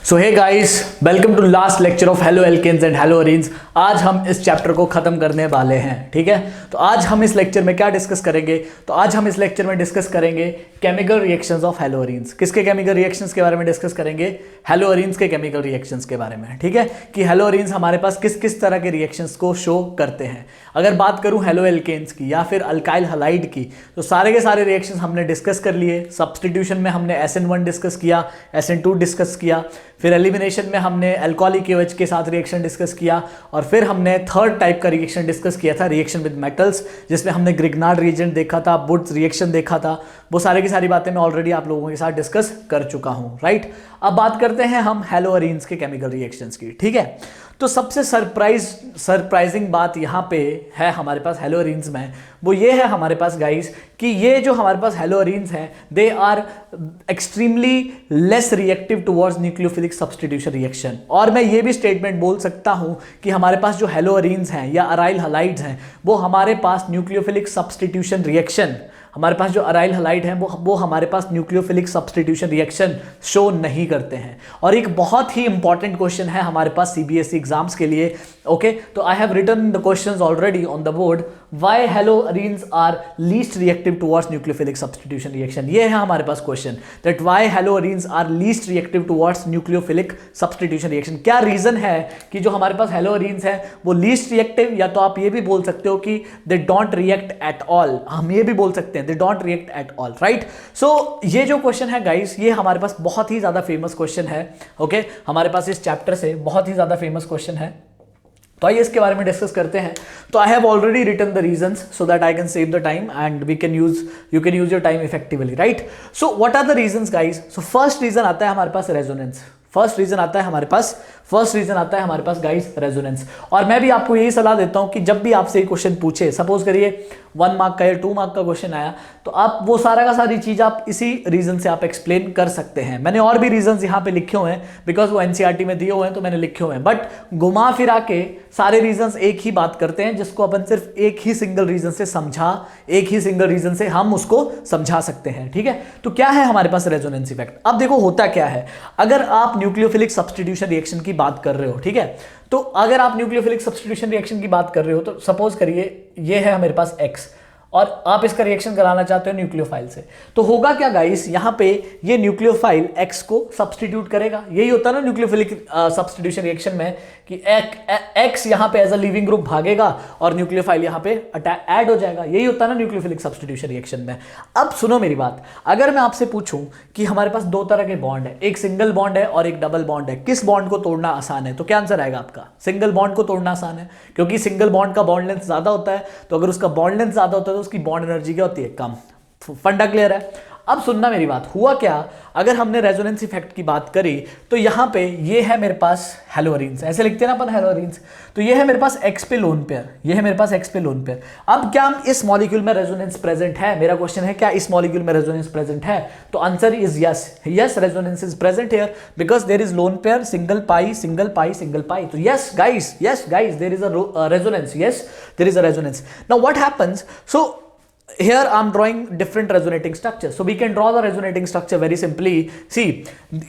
So hey guys, welcome to last lecture of halo alkanes and halo arenes. आज हम इस chapter को खत्म करने वाले हैं, ठीक है। तो आज हम इस लेक्चर में क्या डिस्कस करेंगे? तो आज हम इस लेक्चर में डिस्कस करेंगे chemical reactions of hello arenes. किसके केमिकल रिएक्शंस के बारे में डिस्कस करेंगे? हेलो अरीन्स के केमिकल रिएक्शंस के बारे में, ठीक है, कि हेलो अरीन्स हमारे पास किस किस तरह के रिएक्शंस को शो करते हैं। अगर बात करूं हेलो एल्केन्स की या फिर अल्काइल हलाइड की, तो सारे के सारे रिएक्शंस हमने डिस्कस कर लिए। सब्स्टिट्यूशन में हमने SN1 डिस्कस किया, SN2 डिस्कस किया, फिर एलिमिनेशन में हमने अल्कोहलिक OH के साथ रिएक्शन डिस्कस किया, और फिर हमने थर्ड टाइप का रिएक्शन डिस्कस किया था, रिएक्शन विद मेटल्स, जिसमें हमने ग्रिग्नार्ड रिएजेंट देखा था, वुड्स रिएक्शन देखा था। वो सारी की सारी बातें मैं ऑलरेडी आप लोगों के साथ डिस्कस कर चुका हूं, राइट। अब बात करते हैं हम हेलो अरीन्स के केमिकल रिएक्शंस की, ठीक है। तो सबसे सरप्राइजिंग बात यहाँ पे है हमारे पास हेलो अरीन्स में, वो ये है हमारे पास गाइस कि ये जो हमारे पास हेलो अरीन्स हैं, they are extremely less reactive towards nucleophilic substitution reaction. और मैं ये भी स्टेटमेंट बोल सकता हूँ कि हमारे पास जो हेलो अरीन्स हैं या अराइल हलाइड्स हैं, वो हमारे पास न्यूक्लियोफिलिक सब्स्टिट्यूशन रिएक्शन, हमारे पास जो अराइल हलाइड हैं वो हमारे पास न्यूक्लियोफिलिक सब्स्टिट्यूशन रिएक्शन शो नहीं करते हैं। और एक बहुत ही इंपॉर्टेंट क्वेश्चन है हमारे पास CBSE एग्जाम्स के लिए, ओके। तो I have written the questions already on the board. Why haloarenes are least reactive towards nucleophilic substitution reaction, ये है हमारे पास question, that why haloarenes are least reactive towards nucleophilic substitution reaction. क्या reason है कि जो हमारे पास halo arenes हैं वो लीस्ट रिएक्टिव, या तो आप ये भी बोल सकते हो कि they don't react at all, हम ये भी बोल सकते हैं they don't react at all, right. So ये जो क्वेश्चन है गाइस, ये हमारे पास बहुत ही ज्यादा फेमस क्वेश्चन है, ओके। हमारे पास इस चैप्टर से बहुत ही ज्यादा फेमस क्वेश्चन है, तो आइए इसके बारे में डिस्कस करते हैं। तो I have already written the reasons so that I can save the time and you can use your time effectively, right. So what are the reasons guys? So first reason आता है हमारे पास resonance. First reason आता है हमारे पास guys resonance. और मैं भी आपको यही सलाह देता हूं कि जब भी आपसे ये क्वेश्चन पूछे, सपोज करिए 1 मार्क का या 2 मार्क का क्वेश्चन आया, तो आप वो सारा का सारी चीज आप इसी रीजन से आप एक्सप्लेन कर सकते हैं। मैंने और भी रीजंस यहाँ पे लिखे हुए हैं, बिकॉज वो NCERT में दिए हुए हैं तो मैंने लिखे हुए हैं, बट घुमा फिरा के सारे रीजंस एक ही बात करते हैं, जिसको अपन सिर्फ एक ही सिंगल रीजन से हम उसको समझा सकते हैं, ठीक है। तो क्या है हमारे पास रेजोनेंस इफेक्ट? अब देखो होता क्या है, अगर आप न्यूक्लियोफिलिक सब्स्टिट्यूशन रिएक्शन की बात कर रहे हो, ठीक है, तो अगर आप न्यूक्लियोफिलिक सब्स्टिट्यूशन रिएक्शन की बात कर रहे हो, तो सपोज करिए ये है मेरे पास X और आप इसका रिएक्शन कराना चाहते हो न्यूक्लियोफाइल से, तो होगा क्या गाइस, यहां पे ये न्यूक्लियोफाइल X को सब्स्टिट्यूट करेगा। यही होता है ना न्यूक्लियोफिलिक सब्स्टिट्यूशन रिएक्शन में कि X यहां पे एज अ लिविंग ग्रुप भागेगा और न्यूक्लियोफाइल यहां पे ऐड हो जाएगा। यही होता है ना न्यूक्लियोफिलिक सब्स्टिट्यूशन रिएक्शन में। अब सुनो मेरी बात, अगर मैं आपसे पूछूं कि हमारे पास दो तरह के बॉन्ड है, एक सिंगल बॉन्ड है और एक डबल बॉन्ड है, किस बॉन्ड को तोड़ना आसान है? तो क्या आंसर आएगा आपका? सिंगल बॉन्ड को तोड़ना आसान है, क्योंकि सिंगल बॉन्ड का बॉन्ड लेंथ ज्यादा होता है। तो अगर उसका बॉन्ड लेंथ ज्यादा होता है तो उसकी बॉन्ड एनर्जी क्या होती है? कम। फंडा क्लियर है? अब सुनना मेरी बात, हुआ क्या, अगर हमने रेजोनेंस इफेक्ट की बात करी, तो यहां पे ये है मेरे पास हेलो अरीन्स, ऐसे लिखते हैं ना अपन हेलो अरीन्स। तो ये है मेरे पास X पे लोन पेयर, अब क्या हम इस मॉलिक्यूल में रेजोनेंस प्रेजेंट है? मेरा क्वेश्चन है क्या इस मॉलिक्यूल में रेजोनेंस प्रेजेंट है? तो answer is yes, resonance is present here because there is lone pair, single pi. तो yes guys, there is a resonance. Now what happens? So here I'm drawing different resonating structure, so we can draw the resonating structure very simply. See,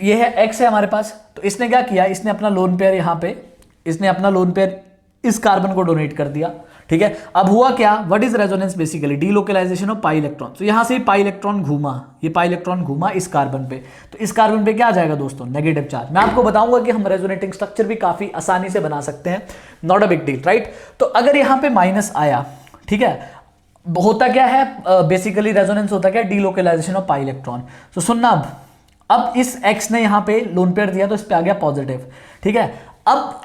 ये है X है हमारे पास, तो इसने क्या किया, इसने अपना लोन पेयर यहाँ पे, इस कार्बन को डोनेट कर दिया, ठीक है। अब हुआ क्या, what is resonance? Basically delocalization of pi electron. तो यहां से पाई इलेक्ट्रॉन घूमा इस कार्बन पे, तो इस कार्बन पे क्या आ जाएगा दोस्तों? Negative charge. मैं आपको बताऊंगा कि हम रेजोनेटिंग स्ट्रक्चर भी काफी आसानी से बना सकते हैं, not a big deal, right. तो अगर यहां पे माइनस आया, ठीक है, होता क्या है बेसिकली रेजोनेंस होता क्या? Delocalization of pi electron. तो सुनना, अब इस X ने यहां पे लोन पेयर दिया तो इस पे आ गया पॉजिटिव, ठीक है। अब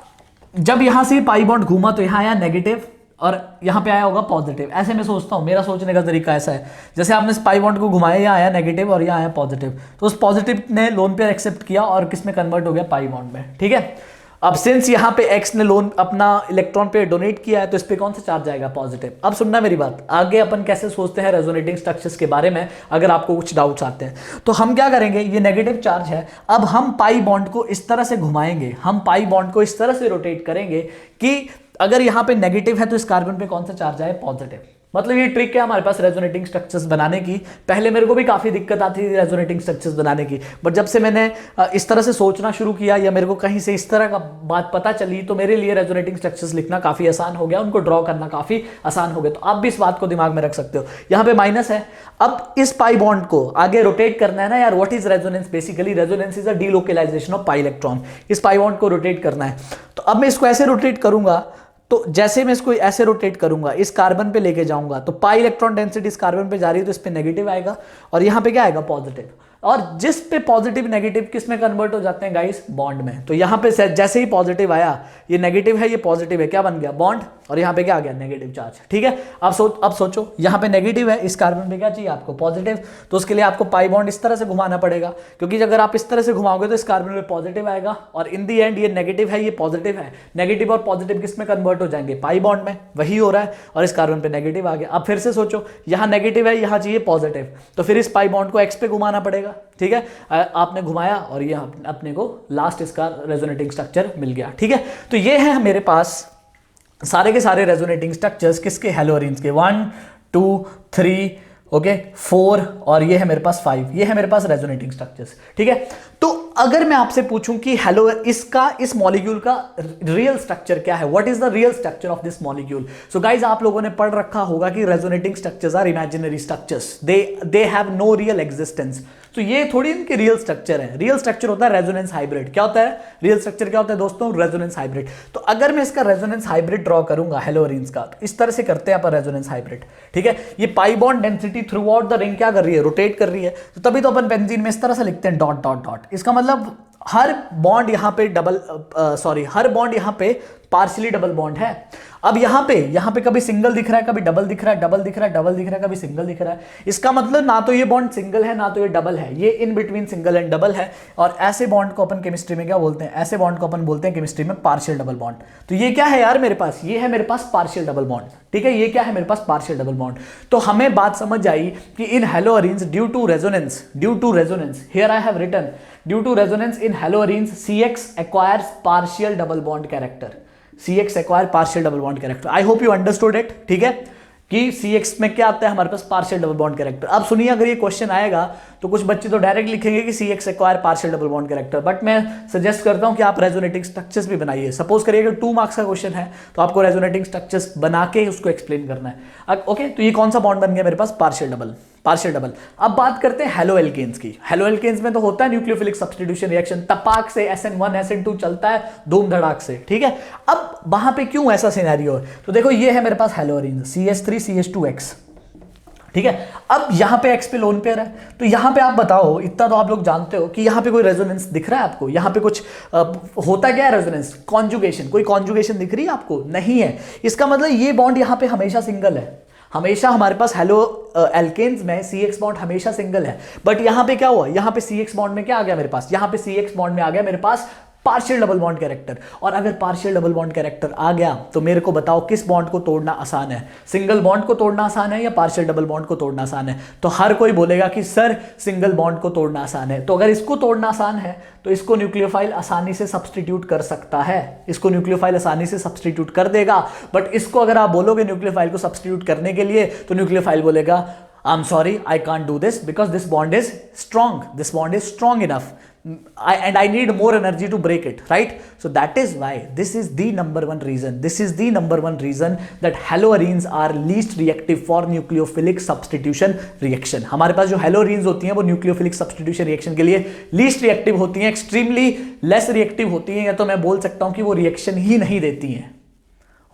जब यहां से पाई बॉन्ड घूमा तो यहां आया नेगेटिव और यहां पे आया होगा पॉजिटिव। ऐसे मैं सोचता हूं, मेरा सोचने का तरीका ऐसा है, जैसे आपने स्पाई बॉन्ड को घुमाया, यहां आया नेगेटिव और यहां आया पॉजिटिव, तो उस पॉजिटिव ने लोन पेयर एक्सेप्ट किया और किस में कन्वर्ट हो गया? पाई बॉन्ड में, ठीक है। अब सिंस यहां पे X ने लोन अपना इलेक्ट्रॉन पे डोनेट किया है, तो इस पे कौन सा चार्ज आएगा? पॉजिटिव। अब सुनना मेरी बात, आगे अपन कैसे सोचते हैं रेजोनेटिंग स्ट्रक्चर्स के बारे में, अगर आपको कुछ डाउट्स आते हैं तो हम क्या करेंगे, ये नेगेटिव चार्ज है, अब हम पाई बॉन्ड को इस तरह से घुमाएंगे, हम पाई बॉन्ड को इस तरह से रोटेट करेंगे कि अगर यहां पे नेगेटिव है तो इस कार्बन पे कौन सा चार्ज आए? पॉजिटिव। मतलब ये ट्रिक है हमारे पास रेजोनेटिंग स्ट्रक्चर्स बनाने की। पहले मेरे को भी काफ़ी दिक्कत आती थी रेजोनेटिंग स्ट्रक्चर्स बनाने की, बट जब से मैंने इस तरह से सोचना शुरू किया या मेरे को कहीं से इस तरह का बात पता चली तो मेरे लिए रेजोनेटिंग स्ट्रक्चर्स लिखना काफ़ी आसान हो गया, उनको ड्रॉ करना काफ़ी आसान हो गया। तो आप भी इस बात को दिमाग में रख सकते हो। यहाँ पे माइनस है, अब इस पाई बॉन्ड को आगे रोटेट करना है ना यार। What is resonance? Basically resonance is a delocalization of pi electron. इस पाई बॉन्ड को रोटेट करना है, तो अब मैं इसको ऐसे रोटेट करूंगा, तो जैसे मैं इसको ऐसे रोटेट करूंगा, इस कार्बन पे लेके जाऊंगा, तो पाई इलेक्ट्रॉन डेंसिटी इस कार्बन पे जा रही है तो इस पे नेगेटिव आएगा और यहां पे क्या आएगा? पॉजिटिव। और जिस पे पॉजिटिव नेगेटिव किस में कन्वर्ट हो जाते हैं गाइस? बॉन्ड में। तो यहां पे जैसे ही पॉजिटिव आया, ये नेगेटिव है ये पॉजिटिव है, क्या बन गया? बॉन्ड। और यहां पे क्या आ गया? Negative charge. ठीक है, अब सोचो यहां पे नेगेटिव है, इस कार्बन पे क्या चाहिए आपको? पॉजिटिव। तो उसके लिए आपको पाई बॉन्ड इस तरह से घुमाना पड़ेगा, क्योंकि अगर आप इस तरह से घुमाओगे तो इस कार्बन पे पॉजिटिव आएगा और इन दी एंड ये नेगेटिव है ये पॉजिटिव है, नेगेटिव और पॉजिटिव किस में कन्वर्ट हो जाएंगे? पाई बॉन्ड में। वही हो रहा है और इस कार्बन पे नेगेटिव आ गया। अब फिर से सोचो, यहां नेगेटिव है यहां चाहिए पॉजिटिव, तो फिर इस पाई बॉन्ड को एक्स पे घुमाना पड़ेगा। ठीक है, आपने घुमाया और ये अपने को लास्ट इसका रेजोनेटिंग स्ट्रक्चर मिल गया। ठीक है, तो ये है मेरे पास सारे के सारे रेजोनेटिंग स्ट्रक्चर्स किसके? हैलोअरीन्स के। 1 2 3 ओके 4 और ये है मेरे पास 5, ये है मेरे पास रेजोनेटिंग स्ट्रक्चर्स। ठीक है, तो अगर मैं आपसे पूछूं कि हेलो इसका इस मॉलिक्यूल का रियल स्ट्रक्चर क्या है, what is the real structure of this molecule? So guys आप लोगों ने पढ़ रखा होगा कि resonating structures are imaginary structures, they have no real existence. तो ये थोड़ी इनके रियल स्ट्रक्चर है। रियल स्ट्रक्चर होता है रेजोनेंस हाइब्रिड। क्या होता है रियल स्ट्रक्चर? क्या होता है दोस्तों? Resonance hybrid. तो अगर मैं इसका रेजोनेंस हाइब्रिड ड्रॉ करूंगा हैलोअरीन्स का, तो इस तरह से करते हैं अपन रेजोनेंस हाइब्रिड। ठीक है, ये pi bond density through out the ring क्या कर रही है? रोटेट कर रही है। तो तभी तो अपन बेंजीन में इस तरह से लिखते हैं डॉट डॉट डॉट। इसका मतलब हर बॉन्ड यहां पे हर बॉन्ड यहां पे पार्शियली डबल बॉन्ड है। अब यहां पे कभी सिंगल दिख रहा है, कभी डबल दिख रहा है, डबल दिख रहा है, डबल दिख रहा है, कभी सिंगल दिख रहा है। इसका मतलब ना तो ये बॉन्ड सिंगल है ना तो ये डबल है, ये in between single and double है। और ऐसे बॉन्ड को अपन केमिस्ट्री में क्या बोलते हैं? ऐसे बॉन्ड को अपन बोलते हैं केमिस्ट्री में पार्शियल डबल बॉन्ड। तो ये क्या है यार मेरे पास? ये है मेरे पास पार्शियल डबल बॉन्ड। ठीक है, ये क्या है मेरे पास? Partial double bond. तो हमें बात समझ आई कि in haloarenes due to resonance here I have written due to resonance in haloarenes CX acquires partial double bond character। CX acquire partial double bond character। I hope you understood it। ठीक है, कि CX में क्या आता है हमारे पास? Partial double bond character. अब सुनिए, अगर ये क्वेश्चन आएगा तो कुछ बच्चे तो डायरेक्ट लिखेंगे कि CX acquire partial double bond character, but मैं सजेस्ट करता हूं कि आप रेजोनेटिंग स्ट्रक्चर्स भी बनाइए। सपोज करिए अगर 2 मार्क्स का क्वेश्चन है तो आपको रेजोनेटिंग स्ट्रक्चर्स बना के उसको एक्सप्लेन करना है। ओके, तो ये कौन सा बॉन्ड बन गया मेरे पास? Partial double. अब बात करते हैं हेलो एल्केन्स की। हेलो एल्केन्स में तो होता है न्यूक्लियोफिलिक सब्स्टिट्यूशन रिएक्शन, तपाक से SN1 SN2 चलता है धूम धड़ाक से। ठीक है, अब वहां पे क्यों ऐसा सिनेरियो है? तो देखो ये है मेरे पास हेलोअरीन CH3 CH2X। ठीक है, अब यहां पे X पे लोन पेयर है, तो यहां पे आप बताओ, इतना तो आप लोग जानते हो कि यहां पे कोई रेजोनेंस दिख रहा है आपको? यहां पे कुछ होता क्या है रेजोनेंस? कॉन्जुगेशन। कोई कॉन्जुगेशन दिख रही है आपको? नहीं है। इसका मतलब ये बॉन्ड यहां पे हमेशा सिंगल है। हमेशा हमारे पास हेलो एल्केन्स में CX बॉन्ड हमेशा सिंगल है, बट यहां पे क्या हुआ? यहां पे CX बॉन्ड में क्या आ गया मेरे पास? यहां पे CX बॉन्ड में आ गया मेरे पास पार्शियल डबल बॉन्ड कैरेक्टर। और अगर पार्शियल डबल बॉन्ड कैरेक्टर आ गया तो मेरे को बताओ किस बॉन्ड को तोड़ना आसान है? सिंगल बॉन्ड को तोड़ना आसान है या पार्शियल डबल बॉन्ड को तोड़ना आसान है? तो हर कोई बोलेगा कि सर सिंगल बॉन्ड को तोड़ना आसान है। तो अगर इसको तोड़ना आसान है तो इसको न्यूक्लियोफाइल आसानी से सब्सटीट्यूट कर सकता है, इसको न्यूक्लियोफाइल आसानी से सब्सटीट्यूट कर देगा। बट इसको अगर आप बोलोगे न्यूक्लियोफाइल को सब्सटीट्यूट करने के लिए, तो न्यूक्लियोफाइल बोलेगा I'm sorry, I can't do this because this bond is strong. This bond is strong enough. And I need more energy to break it, right? So that is why this is the number one reason. This is the number one reason that haloarenes are least reactive for nucleophilic substitution reaction. हमारे पास जो haloarenes होती हैं वो nucleophilic substitution reaction के लिए least reactive होती हैं, extremely less reactive होती हैं, या तो मैं बोल सकता हूं कि वो reaction ही नहीं देती हैं।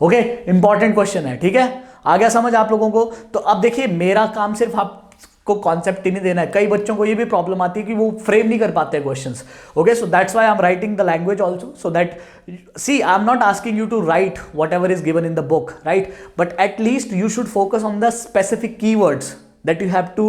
ओके, इंपॉर्टेंट क्वेश्चन है। ठीक है, आ गया समझ आप लोगों को? तो अब देखिए, मेरा काम सिर्फ आपको कॉन्सेप्ट ही नहीं देना है। कई बच्चों को ये भी प्रॉब्लम आती है कि वो फ्रेम नहीं कर पाते questions. Okay, so that's why I am writing the language also, so that see I am not asking you to write whatever is given in the book, right, but at least you should focus on the specific keywords that you have to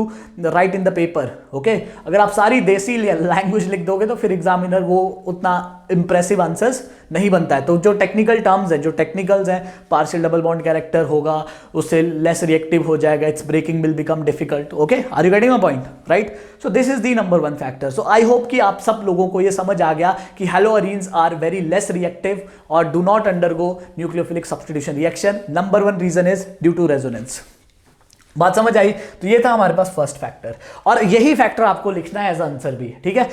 write in the paper. okay, अगर आप सारी देसी language लिख दोगे तो फिर examiner वो उतना इंप्रेसिव आंसर्स नहीं बनता है. तो जो टेक्निकल टर्म्स हैं, जो टेक्निकल्स हैं, पार्शियल डबल बॉन्ड कैरेक्टर होगा, उससे लेस रिएक्टिव हो जाएगा, its breaking will become difficult. Okay, are you getting my point, right? So this is the number one factor. So I hope कि आप सब लोगों को ये समझ आ गया कि haloarenes are very less reactive और do not undergo nucleophilic substitution reaction. Number one reason is due to resonance. बात समझ आई? तो ये था हमारे पास फर्स्ट फैक्टर, और यही फैक्टर आपको लिखना है एज आंसर भी, ठीक है।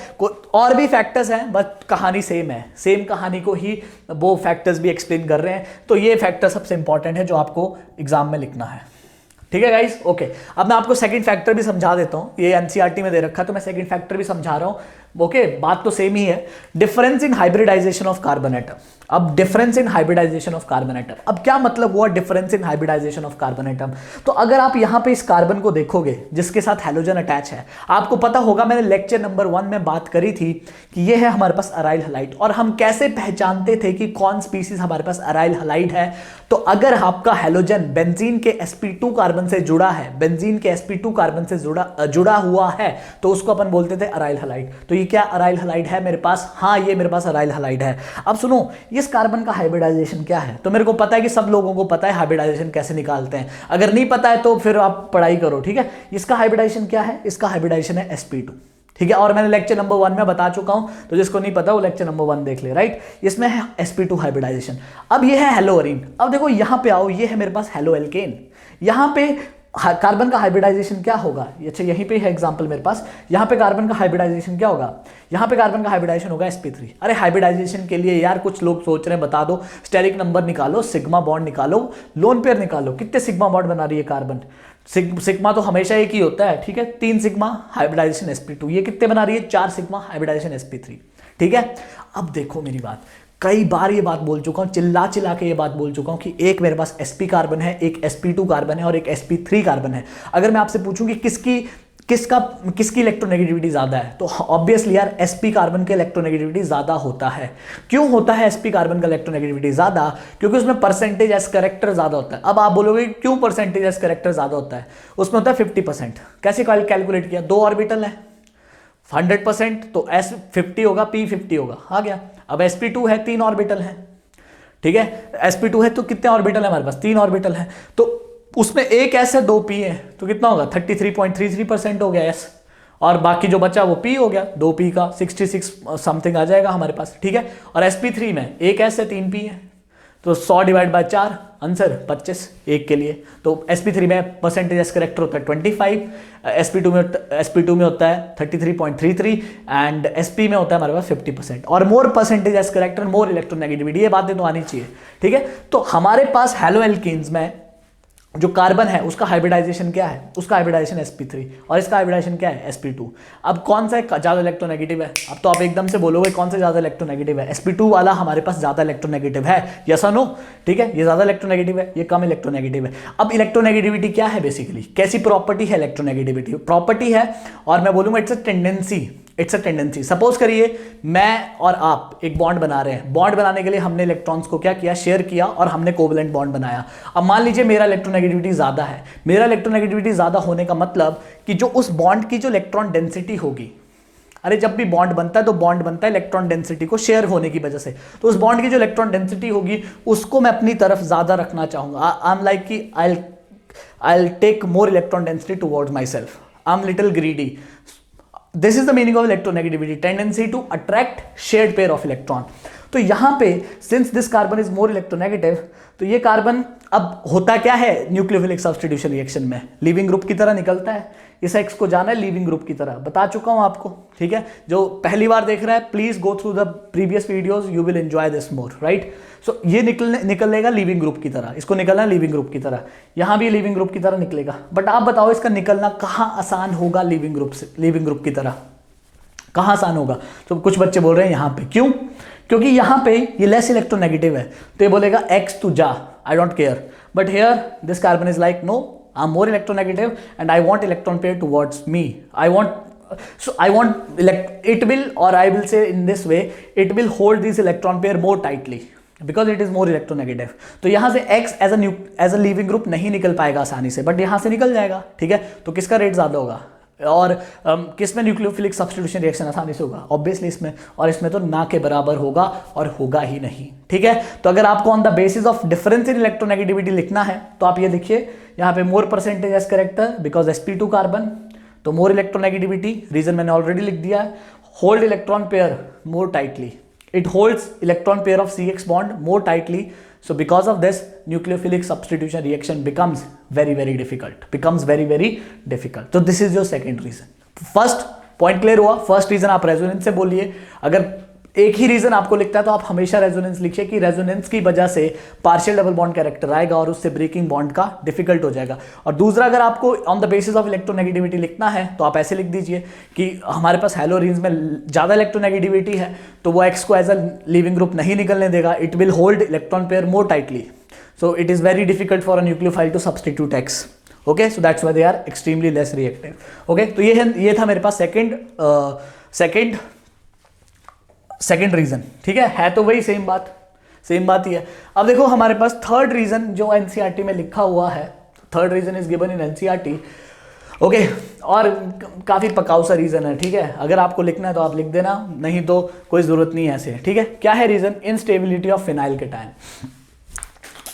और भी फैक्टर्स हैं बट कहानी सेम है, सेम कहानी को ही वो फैक्टर्स भी एक्सप्लेन कर रहे हैं। तो ये फैक्टर सबसे इंपॉर्टेंट है जो आपको एग्जाम में लिखना है, ठीक है गाइस। ओके, अब मैं आपको सेकंड फैक्टर भी समझा देता हूं, ये एनसीईआरटी में दे रखा है तो मैं सेकंड फैक्टर भी समझा रहा हूं। ओके, बात तो सेम ही है, difference in hybridisation of carbon atom. अब difference in hybridisation of carbon atom, अब क्या मतलब हुआ difference in hybridisation of carbon atom? तो अगर आप यहां पे इस कार्बन को देखोगे जिसके साथ हैलोजन अटैच है, आपको पता होगा मैंने लेक्चर नंबर 1 में बात करी थी कि ये है हमारे पास अराइल हलाइड, और हम कैसे पहचानते थे कि कौन स्पीसीज हमारे पास अराइल हलाइड है। तो अगर आपका हैलोजन बेंजीन के sp2 कार्बन से जुड़ा है, बेंजीन के sp2 कार्बन से जुड़ा हुआ है, तो उसको अपन बोलते थे अराइल हलाइड। तो ये क्या अराइल हलाइड है मेरे पास? हाँ, ये मेरे पास अराइल हलाइड है। अब सुनो, इस कार्बन का हाइब्रिडाइजेशन क्या है? तो मेरे को पता है कि सब लोगों को पता है हाइब्रिडाइजेशन कैसे निकालते हैं, अगर नहीं पता है तो फिर आप पढ़ाई करो, ठीक है। इसका हाइब्रिडाइजेशन क्या है? इसका हाइब्रिडाइजेशन है sp2, ठीक है, और मैंने लेक्चर नंबर 1 में बता चुका हूं, तो जिसको नहीं पता वो लेक्चर नंबर 1 देख ले, राइट। इसमें है sp2 हाइब्रिडाइजेशन। अब ये है हेलोअरीन। अब देखो यहां पे आओ, ये है मेरे पास हेलोएल्केन। यहां पे कार्बन का हाइब्रिडाइजेशन क्या होगा? अच्छा, यहीं पे है एग्जांपल मेरे पास। यहां पे कार्बन का हाइब्रिडाइजेशन क्या होगा? यहां पे कार्बन का हाइब्रिडाइजेशन होगा sp3। अरे हाइब्रिडाइजेशन के लिए यार कुछ लोग सोच रहे हैं, बता दो, स्टेरिक नंबर निकालो, सिग्मा बॉन्ड निकालो, लोन पेयर निकालो, कितने सिग्मा बॉन्ड बना रही है कार्बन? सिग्मा तो हमेशा एक ही होता है, ठीक है, 3 सिग्मा हाइब्रिडाइजेशन sp2। ये कितने बना रही है? 4 सिग्मा हाइब्रिडाइजेशन sp3, ठीक है। अब देखो मेरी बात, कई बार ये बात बोल चुका हूं, चिल्ला चिल्ला के ये बात बोल चुका हूं कि एक मेरे पास sp कार्बन है, एक sp2 कार्बन है और एक sp3 कार्बन है। अगर मैं आपसे पूछूं कि किसकी इलेक्ट्रोनेगेटिविटी ज्यादा है, तो ऑब्वियसली यार sp कार्बन के इलेक्ट्रोनेगेटिविटी ज्यादा होता है। क्यों होता है sp कार्बन का इलेक्ट्रोनेगेटिविटी ज्यादा? क्योंकि उसमें परसेंटेज एस करेक्टर ज्यादा होता है। अब आप बोलोगे क्यों परसेंटेज एस करेक्टर ज्यादा होता है? उसमें होता है 50%। कैसे कैलकुलेट किया? 2 ऑर्बिटल है, 100% तो s 50 होगा, p 50 होगा, आ गया। अब sp2 है, 3 ऑर्बिटल है, ठीक है, sp2 है तो कितने ऑर्बिटल है हमारे पास? 3 ऑर्बिटल है। तो उसमें एक s है, 2 p है, तो कितना होगा? 33.33% हो गया s, और बाकी जो बचा वो p हो गया, 2p का 66 समथिंग आ जाएगा हमारे पास, ठीक है। और sp3 में एक s है, 3p है, तो 100 डिवाइड बाय 4, आंसर 25 एक के लिए। तो sp3 में परसेंटेज एस करेक्टर होता है 25, sp2 में होता है 33.33 एंड sp में होता है हमारे पास 50%। और मोर परसेंटेज एस करेक्टर, मोर इलेक्ट्रोनेगेटिविटी, ये बातें तो आनी चाहिए, ठीक है। तो हमारे पास हैलोएल्केन्स में जो कार्बन है उसका हाइब्रिडाइजेशन क्या है? उसका हाइब्रिडाइजेशन sp3 और इसका हाइब्रिडाइजेशन क्या है? sp2। अब कौन सा ज्यादा इलेक्ट्रोनेगेटिव है? अब तो आप एकदम से बोलोगे कौन सा ज्यादा इलेक्ट्रोनेगेटिव है? sp2 वाला हमारे पास ज्यादा इलेक्ट्रोनेगेटिव है, यस और नो, ठीक है, ये ज्यादा इलेक्ट्रोनेगेटिव है, ये कम इलेक्ट्रोनेगेटिव है। अब इलेक्ट्रोनेगेटिविटी क्या है? बेसिकली कैसी प्रॉपर्टी है इलेक्ट्रोनेगेटिविटी? प्रॉपर्टी है, और मैं बोलूंगा इट्स अ टेंडेंसी। सपोज करिए मैं और आप एक बॉन्ड बना रहे हैं, बॉन्ड बनाने के लिए हमने इलेक्ट्रॉन्स को क्या किया? शेयर किया, और हमने कोवेलेंट बॉन्ड बनाया। अब मान लीजिए मेरा इलेक्ट्रोनेगेटिविटी ज्यादा है। मेरा इलेक्ट्रोनेगेटिविटी ज्यादा होने का मतलब कि जो उस बॉन्ड की जो इलेक्ट्रॉन डेंसिटी होगी, अरे जब भी बॉन्ड बनता है तो बॉन्ड बनता है इलेक्ट्रॉन डेंसिटी को शेयर होने की वजह से, तो उस बॉन्ड की जो इलेक्ट्रॉन डेंसिटी होगी उसको मैं अपनी तरफ ज्यादा रखना चाहूंगा। आई एम लाइक कि I'll take more electron density towards myself. I'm little greedy. This is the meaning of electronegativity, tendency to attract shared pair of electron. तो यहां पे since this carbon is more electronegative, तो ये carbon अब होता क्या है न्यूक्लियोफिलिक सब्स्टिट्यूशन रिएक्शन में? लीविंग ग्रुप की तरह निकलता है। इस एक्स को जाना है लीविंग ग्रुप की तरह, बता चुका हूं आपको, ठीक है। जो पहली बार देख रहा है please go through the previous videos, you will enjoy this more, right. So ये निकलेगा लीविंग ग्रुप की तरह, इसको निकलना लीविंग ग्रुप की तरह, यहां भी लीविंग ग्रुप की तरह निकलेगा। बट आप बताओ इसका निकलना कहां आसान होगा? लीविंग ग्रुप की तरह कहां आसान होगा? तो कुछ बच्चे बोल रहे हैं यहां पे, क्यों? क्योंकि यहां पे ये लेस इलेक्ट्रोनेगेटिव है, तो ये बोलेगा एक्स तू जा, I don't care. But here this carbon is like no, I am more electronegative and I want electron pair towards me, I want it will, or I will say in this way, it will hold this electron pair more tightly because it is more electronegative. तो यहां से X as a leaving group नहीं निकल पाएगा आसानी से, but यहां से निकल जाएगा, ठीक है। तो किसका रेट ज्यादा होगा? और किसमें न्यूक्लियोफिलिक सब्स्टिट्यूशन रिएक्शन आसानी से होगा? ऑब्वियसली इसमें, और इसमें तो ना के बराबर होगा और होगा ही नहीं, ठीक है। तो अगर आपको on the basis of difference in electronegativity लिखना है तो आप ये लिखिए यहाँ पे more percentage s character because sp2 carbon, तो मोर इलेक्ट्रोनेगेटिविटी, रीजन मैंने ऑलरेडी लिख दिया है। Hold electron pair more tightly, it holds electron pair of CX bond more tightly, so because of this nucleophilic substitution reaction becomes very very difficult, becomes very very difficult. So this is your second reason. First point clear हुआ, first reason आप resonance से बोलिए. अगर एक ही reason आपको लिखता है तो आप हमेशा रेजोनेंस लिखिए कि रेजोनेंस की वजह से पार्शियल डबल बॉन्ड कैरेक्टर आएगा और उससे ब्रेकिंग बॉन्ड का डिफिकल्ट हो जाएगा. और दूसरा, अगर आपको on the basis of electronegativity लिखना है तो आप ऐसे लिख दीजिए कि हमारे पास हैलोरीन्स में ज़्यादा इलेक्ट्रोनेगेटिविटी है तो वो एक्स को एज अ लीविंग ग्रुप नहीं निकलने देगा. It will hold electron pair more tightly, so it is very difficult for a nucleophile to substitute X. Okay, so that's why they are extremely less reactive. Okay, तो ये था मेरे पास second reason. ठीक है तो वही सेम बात ही है. अब देखो हमारे पास थर्ड रीजन जो एनसीईआरटी में लिखा हुआ है, third reason is given in NCERT. Okay, और काफी पकाऊ सा रीजन है. ठीक है, अगर आपको लिखना है तो आप लिख देना, नहीं तो कोई जरूरत नहीं है ऐसे. ठीक है, क्या है reason? Instability of phenyl cation.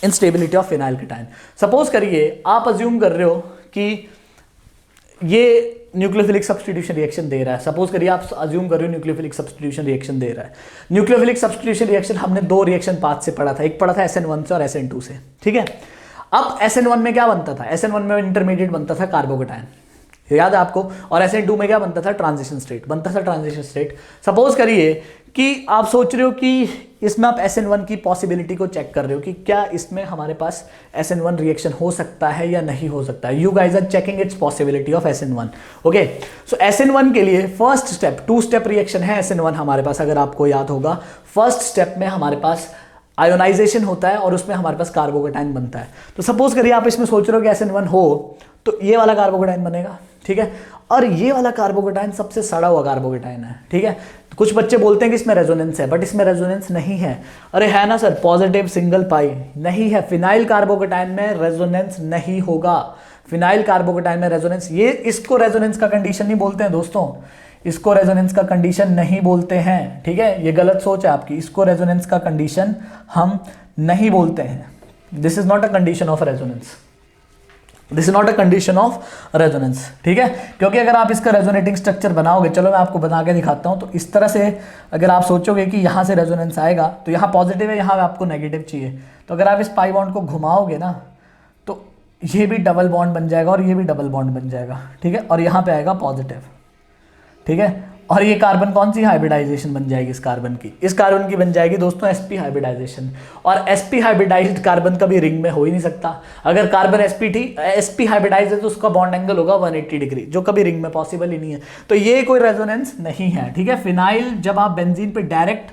Instability of phenyl cation. Suppose करिए आप अज्यूम कर रहे हो कि ये न्यूक्लियोफिलिक सब्स्टिट्यूशन रिएक्शन दे रहा है. सपोज करिए आप अज्यूम कर रहे हो न्यूक्लियोफिलिक सब्स्टिट्यूशन रिएक्शन दे रहा है. न्यूक्लियोफिलिक सब्स्टिट्यूशन रिएक्शन हमने दो रिएक्शन पाथ से पढ़ा था, एक पढ़ा था SN1 से और SN2 से. ठीक है, अब SN1 में क्या बनता था? SN1 में इंटरमीडिएट बनता था कार्बोकेटायन, याद है आपको. और SN2 में क्या बनता था? Transition state. सपोज करिए कि आप सोच रहे हो कि इसमें आप SN1 की पॉसिबिलिटी को चेक कर रहे हो कि क्या इसमें हमारे पास SN1 रिएक्शन हो सकता है या नहीं हो सकता है. You guys are checking its possibility of SN1. Okay, so SN1 के लिए फर्स्ट स्टेप, 2 स्टेप रिएक्शन है SN1 हमारे पास. अगर आपको याद होगा, फर्स्ट स्टेप में हमारे पास आयोनाइजेशन होता है और उसमें हमारे पास कार्बोकेटायन बनता है. तो सपोज करिए आप इसमें सोच रहे हो कि SN1 हो तो ये वाला कार्बोकेटायन बनेगा. ठीक है, और ये वाला कार्बोकेटायन सबसे सड़ा हुआ कार्बोकेटायन है. ठीक है, तो कुछ बच्चे बोलते हैं कि इसमें रेजोनेंस है, बट इसमें रेजोनेंस नहीं है. अरे है ना सर, पॉजिटिव सिंगल पाई नहीं है. फिनाइल कार्बोकेटायन में रेजोनेंस नहीं होगा. फिनाइल कार्बोकेटायन में रेजोनेंस, ये इसको रेजोनेंस का कंडीशन नहीं बोलते हैं दोस्तों, इसको रेजोनेंस का कंडीशन नहीं बोलते हैं. ठीक है, ये गलत सोच है आपकी. इसको रेजोनेंस का कंडीशन हम नहीं बोलते हैं. This is not a condition of resonance. This is not a condition of resonance. ठीक है, क्योंकि अगर आप इसका रेजोनेटिंग स्ट्रक्चर बनाओगे, चलो मैं आपको बना के दिखाता हूं. तो इस तरह से अगर आप सोचोगे कि यहां से रेजोनेंस आएगा तो यहां पॉजिटिव है, यहां आपको नेगेटिव चाहिए, तो अगर आप इस पाई बॉन्ड को घुमाओगे ना तो ये भी डबल बॉन्ड बन जाएगा और ये भी डबल बॉन्ड बन जाएगा. ठीक है, और यहां पे आएगा पॉजिटिव. ठीक है, और ये कार्बन कौन सी हाइब्रिडाइजेशन बन जाएगी? इस कार्बन की बन जाएगी दोस्तों sp हाइब्रिडाइजेशन. और sp हाइब्रिडाइज्ड कार्बन कभी रिंग में हो ही नहीं सकता. अगर कार्बन sp हाइब्रिडाइज है तो उसका बॉन्ड एंगल होगा 180 डिग्री, जो कभी रिंग में पॉसिबल ही नहीं है. तो ये कोई रेजोनेंस नहीं है. ठीक है, फिनाइल जब आप बेंजीन पे डायरेक्ट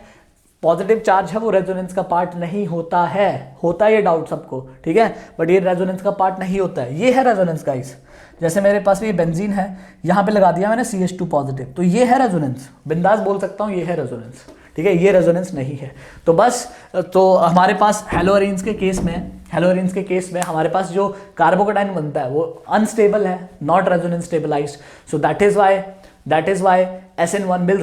पॉजिटिव चार्ज है वो रेजोनेंस का पार्ट नहीं होता है. होता है ये डाउट सबको. ठीक है, बट ये रेजोनेंस का पार्ट नहीं होता है. ये है रेजोनेंस गाइस. जैसे मेरे पास ये बेंजीन है, यहाँ पे लगा दिया मैंने CH2 पॉजिटिव, तो ये है रेजोनेंस. बिंदास बोल सकता हूँ ये है रेजोनेंस. ठीक है, ये रेजोनेंस नहीं है. तो बस, तो हमारे पास हैलोअरीन्स के केस में हमारे पास जो कार्बोकेटायन बनता है वो अनस्टेबल है, not resonance stabilized. So that is why SN1 will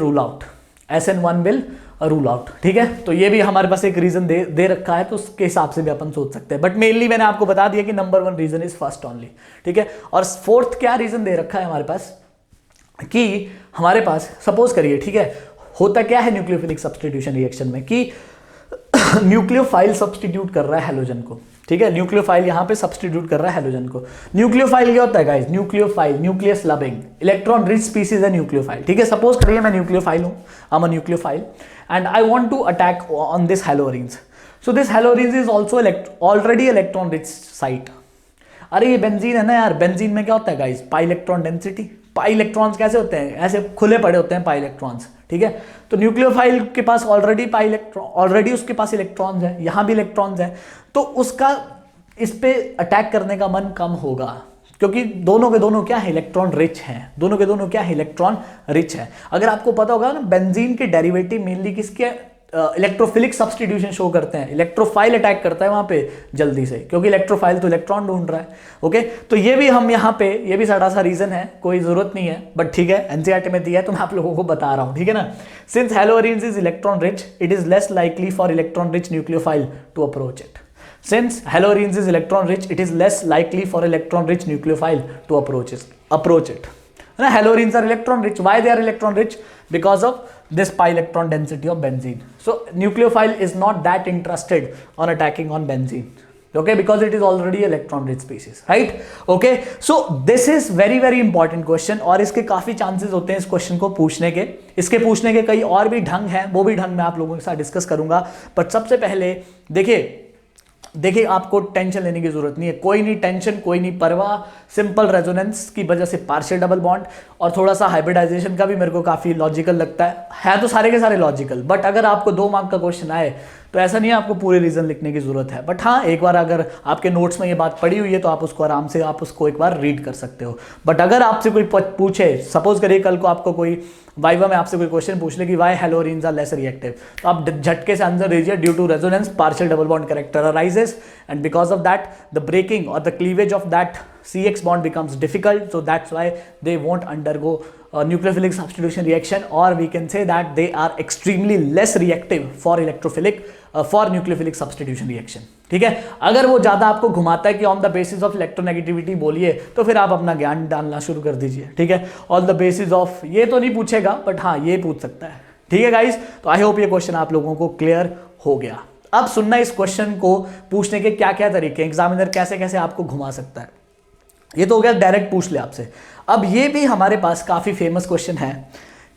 rule out. ठीक है, तो ये भी हमारे पास एक रीजन दे रखा है, तो उसके हिसाब से भी अपन सोच सकते हैं. बट मेनली मैंने आपको बता दिया कि number 1 reason is first only. ठीक है, और फोर्थ क्या रीजन दे रखा है हमारे पास कि हमारे पास सपोज करिए, ठीक है, होता क्या है न्यूक्लियोफिलिक सब्स्टिट्यूशन रिएक्शन में कि न्यूक्लियोफाइल सब्स्टिट्यूट कर रहा है हैलोजन को. ठीक है, न्यूक्लियोफाइल यहां पे सब्स्टिट्यूट कर रहा है हैलोजन को. न्यूक्लियोफाइल क्या होता है guys? Nucleophile, nucleus loving, electron rich species है न्यूक्लियोफाइल. ठीक है, सपोज करिए मैं न्यूक्लियोफाइल हूं, I am a nucleophile and I want to attack on this haloarenes. So this haloarenes is also already electron rich site. अरे ये benzene है ना यार, बेंजीन में क्या होता है guys? Pi electron density. Pi electrons कैसे होते हैं? ऐसे खुले पड़े होते हैं पाई इलेक्ट्रॉन्स. ठीक है, तो न्यूक्लियोफाइल के पास ऑलरेडी उसके पास इलेक्ट्रॉन्स है, यहाँ भी इलेक्ट्रॉन्स है, तो उसका इस पे अटैक करने का मन कम होगा, क्योंकि दोनों के दोनों क्या है? इलेक्ट्रॉन रिच हैं. अगर आपको पता होगा ना, बेंजीन के डेरिवेटिव मेनली किसके इलेक्ट्रोफिलिक सब्स्टिट्यूशन शो करते हैं. इलेक्ट्रोफाइल अटैक करता है वहां पे जल्दी से, क्योंकि इलेक्ट्रोफाइल तो इलेक्ट्रॉन ढूंढ रहा है. ओके, तो ये भी हम यहाँ पे, ये भी सारा सा रीजन है, कोई जरूरत नहीं है, बट ठीक है, एनसीईआरटी में दिया है तो मैं आप लोगों को बता रहा हूँ. ठीक है ना, since haloarenes is electron rich, it is less likely for electron rich nucleophile to approach it. Since haloarenes is electron rich, it is less likely for electron rich nucleophile to approach it. Now, haloarenes are electron rich. Why they are electron rich? Because of this pi electron density of benzene. So nucleophile is not that interested on attacking on benzene. okay, because it is already electron rich species, right? Okay, so this is very very important question, और इसके काफी chances होते हैं इस question को पूछने के। इसके पूछने के कई और भी ढंग हैं, वो भी ढंग मैं आप लोगों के साथ डिस्कस करूंगा। बट सबसे पहले देखिए आपको टेंशन लेने की जरूरत नहीं है, कोई नहीं टेंशन, कोई नहीं परवाह। सिंपल रेजोनेंस की वजह से पार्शियल डबल बॉन्ड और थोड़ा सा हाइब्रिडाइजेशन का भी मेरे को काफी लॉजिकल लगता है तो सारे के सारे लॉजिकल। बट अगर आपको 2 मार्क का क्वेश्चन आए तो ऐसा नहीं है आपको पूरे रीजन लिखने की जरूरत है। बट हाँ, एक बार अगर आपके नोट्स में ये बात पड़ी हुई है तो आप उसको आराम से आप उसको एक बार रीड कर सकते हो। बट अगर आपसे कोई पूछे, सपोज करिए कल को आपको कोई वाइवा में आपसे कोई क्वेश्चन पूछ ले कि why haloarenes are less reactive, तो आप झटके से आंसर दीजिए due to resonance partial double bond character arises and because of that the breaking or the cleavage of that CX bond becomes difficult, so that's why they won't undergo nucleophilic substitution reaction, or we can say that they are extremely less reactive for nucleophilic substitution reaction। ठीक है, अगर वो ज्यादा आपको घुमाता है कि on the basis of electronegativity बोलिए, तो फिर आप अपना ज्ञान डालना शुरू कर दीजिए। ठीक है, ऑन द बेसिस ऑफ ये तो नहीं पूछेगा, बट हाँ ये पूछ सकता है। ठीक है गाइस, तो आई होप ये क्वेश्चन आप लोगों को क्लियर हो गया। अब सुनना इस क्वेश्चन को पूछने के क्या क्या तरीके, एग्जामिनर कैसे कैसे आपको घुमा सकता है। ये तो हो गया डायरेक्ट पूछ ले आपसे। अब ये भी हमारे पास काफी फेमस क्वेश्चन है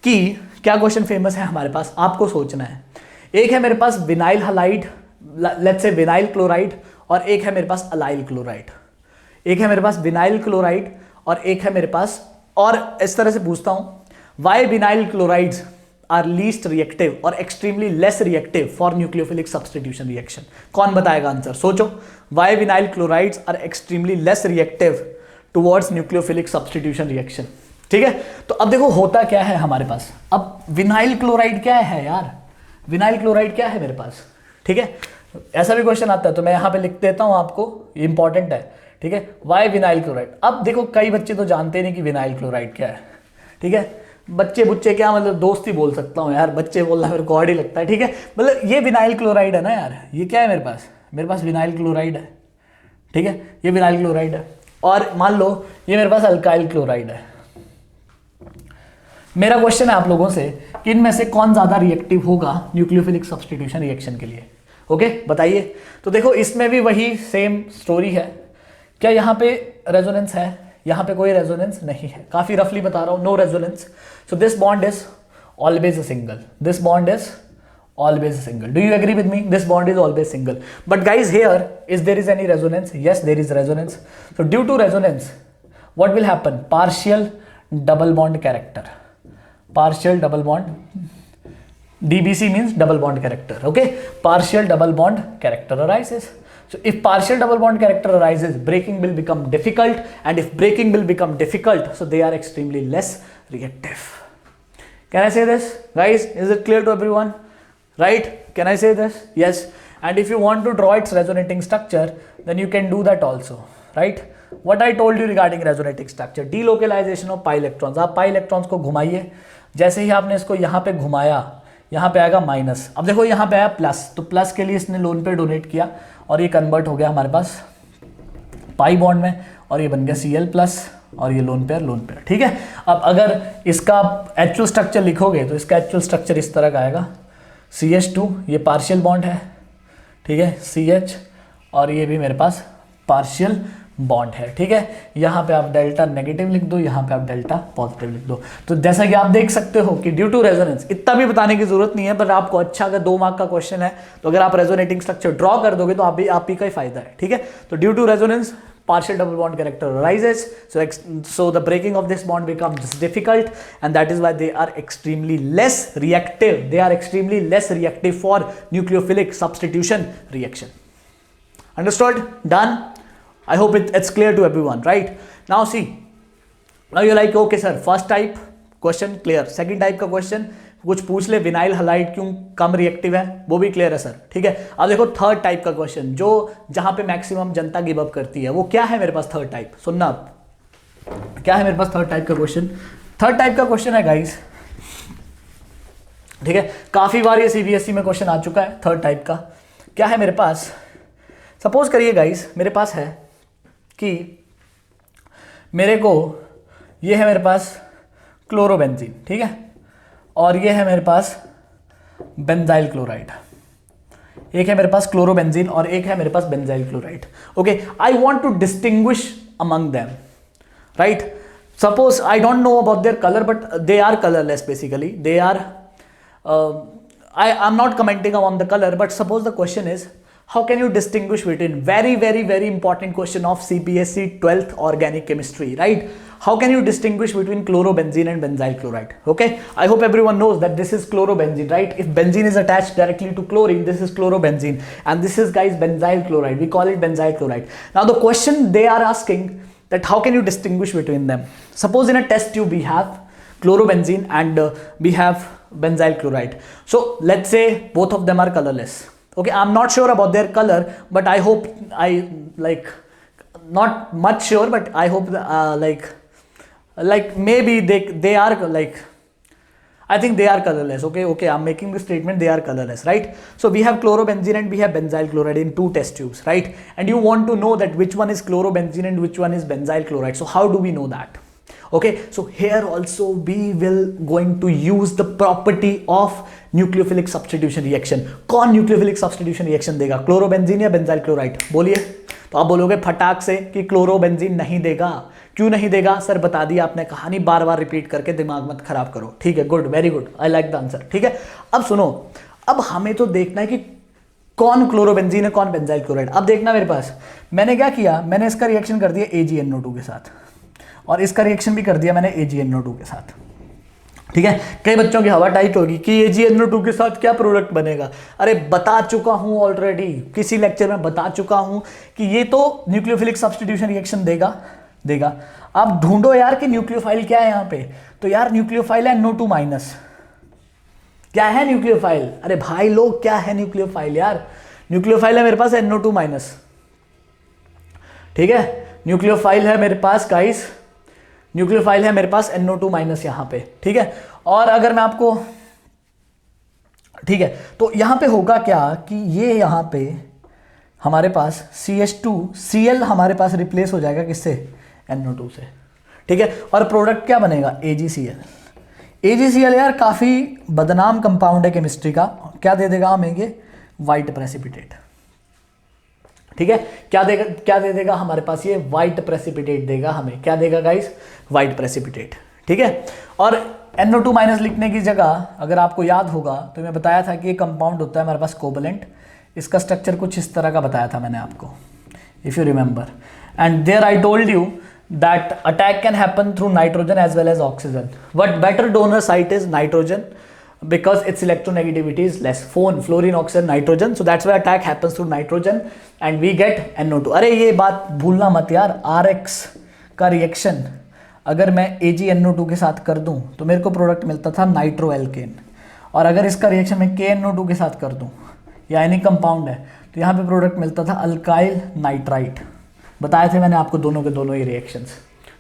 कि क्या क्वेश्चन फेमस है हमारे पास, आपको सोचना है। एक है मेरे पास vinyl halide, let's say vinyl chloride, और एक है मेरे पास अलाइल क्लोराइड। एक है मेरे पास विनाइल क्लोराइड और एक है मेरे पास, और इस तरह से पूछता हूं, why vinyl chlorides are least reactive और extremely less reactive for nucleophilic substitution reaction. कौन बताएगा आंसर, सोचो। Why vinyl chlorides are extremely less reactive towards nucleophilic substitution reaction. ठीक है, तो अब देखो होता क्या है हमारे पास। अब विनाइल क्लोराइड क्या है यार, विनाइल क्लोराइड क्या है मेरे पास। ठीक है, ऐसा भी क्वेश्चन आता है तो मैं यहां पे लिख देता हूं आपको, इंपॉर्टेंट है। ठीक है, वाई विनाइल क्लोराइड। अब देखो कई बच्चे तो जानते नहीं कि विनाइल क्लोराइड क्या है। ठीक है, बच्चे क्या मतलब दोस्त ही बोल सकता हूँ यार, बच्चे बोलना मेरे को ऑड ही लगता है। ठीक है, मतलब ये विनाइल क्लोराइड है ना यार, ये क्या है मेरे पास विनाइल क्लोराइड है। ठीक है, ये विनाइल क्लोराइड है, और मान लो ये मेरे पास अल्काइल क्लोराइड है। मेरा क्वेश्चन है आप लोगों से कि इनमें से कौन ज्यादा रिएक्टिव होगा न्यूक्लियोफिलिक सब्स्टिट्यूशन रिएक्शन के लिए। ओके, बताइए। तो देखो इसमें भी वही सेम स्टोरी है। क्या यहाँ पे रेजोनेंस है, यहाँ पे कोई रेजोनेंस नहीं है, काफी रफली बता रहा हूँ, no resonance. So this bond is always a single, this bond is always single. Do you agree with me? This bond is always single. But guys, here is there is any resonance? Yes, there is resonance. So due to resonance, what will happen? Partial double bond character. Partial double bond. DBC means double bond character. Okay, partial double bond character arises. So if partial double bond character arises, breaking will become difficult, and if breaking will become difficult, so they are extremely less reactive. Can I say this, guys? Is it clear to everyone? Right? Can I say this? Yes. And if you want to draw its resonating structure, then you can do that also. Right? What I told you regarding resonating structure, delocalization of pi electrons. आप pi electrons को घुमाइए, जैसे ही आपने इसको यहाँ पे घुमाया, यहाँ पे आएगा माइनस। अब देखो यहाँ पे आया प्लस, तो प्लस के लिए इसने लोन पे डोनेट किया और ये कन्वर्ट हो गया हमारे पास पाई बॉन्ड में, और ये बन गया Cl प्लस, और ये लोन पेयर। ठीक है, अब अगर इसका एक्चुअल स्ट्रक्चर लिखोगे तो इसका एक्चुअल स्ट्रक्चर इस तरह का आएगा। CH2 ये पार्शियल बॉन्ड है। ठीक है, CH, और ये भी मेरे पास पार्शियल बॉन्ड है। ठीक है, यहाँ पे आप डेल्टा नेगेटिव लिख दो, यहाँ पे आप डेल्टा पॉजिटिव लिख दो। तो जैसा कि आप देख सकते हो कि ड्यू टू रेजोनेंस, इतना भी बताने की जरूरत नहीं है, पर आपको अच्छा अगर 2 मार्क का क्वेश्चन है तो अगर आप रेजोनेटिंग स्ट्रक्चर ड्रॉ कर दोगे तो आप ही का ही फायदा है। ठीक है, तो due to resonance partial double bond character arises, so the breaking of this bond becomes difficult, and that is why they are extremely less reactive. They are extremely less reactive for nucleophilic substitution reaction. Understood? Done? I hope it's clear to everyone, right? Now see, now you're like, okay sir, first type question clear, second type का question कुछ पूछ ले, vinyl halide क्यों कम reactive है, वो भी clear है sir. ठीक है, अब देखो थर्ड टाइप का क्वेश्चन, जो जहां पे मैक्सिमम जनता गिव अप करती है, वो क्या है मेरे पास थर्ड टाइप। सुनना अब, क्या है मेरे पास थर्ड टाइप का क्वेश्चन। थर्ड टाइप का क्वेश्चन है गाइस, ठीक है, काफी बार ये CBSE में क्वेश्चन आ चुका है थर्ड टाइप का। क्या है मेरे पास, सपोज करिए गाइस मेरे पास है कि मेरे को ये है मेरे पास क्लोरोबेंजीन। ठीक है, और ये है मेरे पास बेंजाइल क्लोराइड। एक है मेरे पास क्लोरोबेंजीन और एक है मेरे पास benzyl chloride. Okay, I want to distinguish among them, right? Suppose I don't know about their colour but they are colourless basically. They are I am not commenting on the color, but suppose the question is how can you distinguish between very important question of CBSE 12th organic chemistry, right? How can you distinguish between chlorobenzene and benzyl chloride? Okay, I hope everyone knows that this is chlorobenzene, right? If benzene is attached directly to chlorine, this is chlorobenzene, and this is, guys, benzyl chloride. We call it benzyl chloride. Now the question they are asking that how can you distinguish between them? Suppose in a test tube we have chlorobenzene and we have benzyl chloride. So let's say both of them are colorless. Okay, I'm not sure about their color, but I hope not much sure, but I hope maybe they are I think they are colorless. Okay, I'm making this statement, they are colorless, right? So we have chlorobenzene and we have benzyl chloride in 2 test tubes, right? And you want to know that which one is chlorobenzene and which one is benzyl chloride. So how do we know that? Okay, so here also we will going to use the property of nucleophilic substitution reaction. कौन nucleophilic substitution reaction देगा, chlorobenzene या benzyl chloride? बोलिए. तो आप बोलोगे फटाक से कि क्लोरोबेंजीन नहीं देगा. क्यों नहीं देगा सर? बता दिया आपने, कहानी बार बार रिपीट करके दिमाग मत खराब करो. ठीक है, good, very good, I like the answer. ठीक है, अब सुनो, अब हमें तो देखना है कि कौन क्लोरोबेंजीन है कौन बेंजाइल क्लोराइड. अब देखना मेरे पास, मैंने क्या किया, मैंने इसका रिएक्शन कर दिया AgNO2 के साथ और इसका रिएक्शन भी कर दिया मैंने AgNO2 के साथ. ठीक है, कई बच्चों की हवा टाइट होगी कि AgNO2 के साथ क्या प्रोडक्ट बनेगा. अरे बता चुका हूं ऑलरेडी, किसी लेक्चर में बता चुका हूं कि ये तो न्यूक्लियोफिलिक सब्स्टिट्यूशन रिएक्शन देगा. अब ढूंढो यार कि न्यूक्लियोफाइल क्या है यहाँ पे. तो यार न्यूक्लियोफाइल है NO2-. क्या है न्यूक्लियोफाइल? अरे भाई लोग, क्या है न्यूक्लियोफाइल यार? न्यूक्लियोफाइल है मेरे पास NO2-. ठीक है, न्यूक्लियोफाइल है मेरे पास, गाइस, न्यूक्लियोफाइल है मेरे पास NO2- यहाँ पे. ठीक है, और अगर मैं आपको, ठीक है, तो यहाँ पे होगा क्या कि ये यहाँ पे हमारे पास CH2Cl हमारे पास रिप्लेस हो जाएगा किससे? NO2 से. ठीक है, और प्रोडक्ट क्या बनेगा? AgCl यार काफ़ी बदनाम कंपाउंड है केमिस्ट्री का. क्या दे देगा हमें ये? White precipitate. ठीक है, क्या दे देगा हमारे पास? ये वाइट प्रेसिपिटेट देगा हमें. क्या देगा गाइस? White precipitate. ठीक है, और NO2- लिखने की जगह अगर आपको याद होगा तो मैं बताया था कि ये कंपाउंड होता है हमारे पास कोवलेंट. इसका स्ट्रक्चर कुछ इस तरह का बताया था मैंने आपको, if you remember. And there I told you that attack can happen through nitrogen as well as oxygen, but better donor site is nitrogen because its electronegativity is less. Fluorine, oxygen, nitrogen, so that's why attack happens through nitrogen and we get NO2. अरे ये बात भूलना मत यार, RX का reaction अगर मैं AgNO2 के साथ कर दूं तो मेरे को प्रोडक्ट मिलता था नाइट्रोएल्केन, और अगर इसका रिएक्शन मैं KNO2 के साथ कर दूं, या एनी कंपाउंड है, तो यहाँ पे प्रोडक्ट मिलता था अल्काइल नाइट्राइट. बताए थे मैंने आपको दोनों के दोनों ही रिएक्शंस.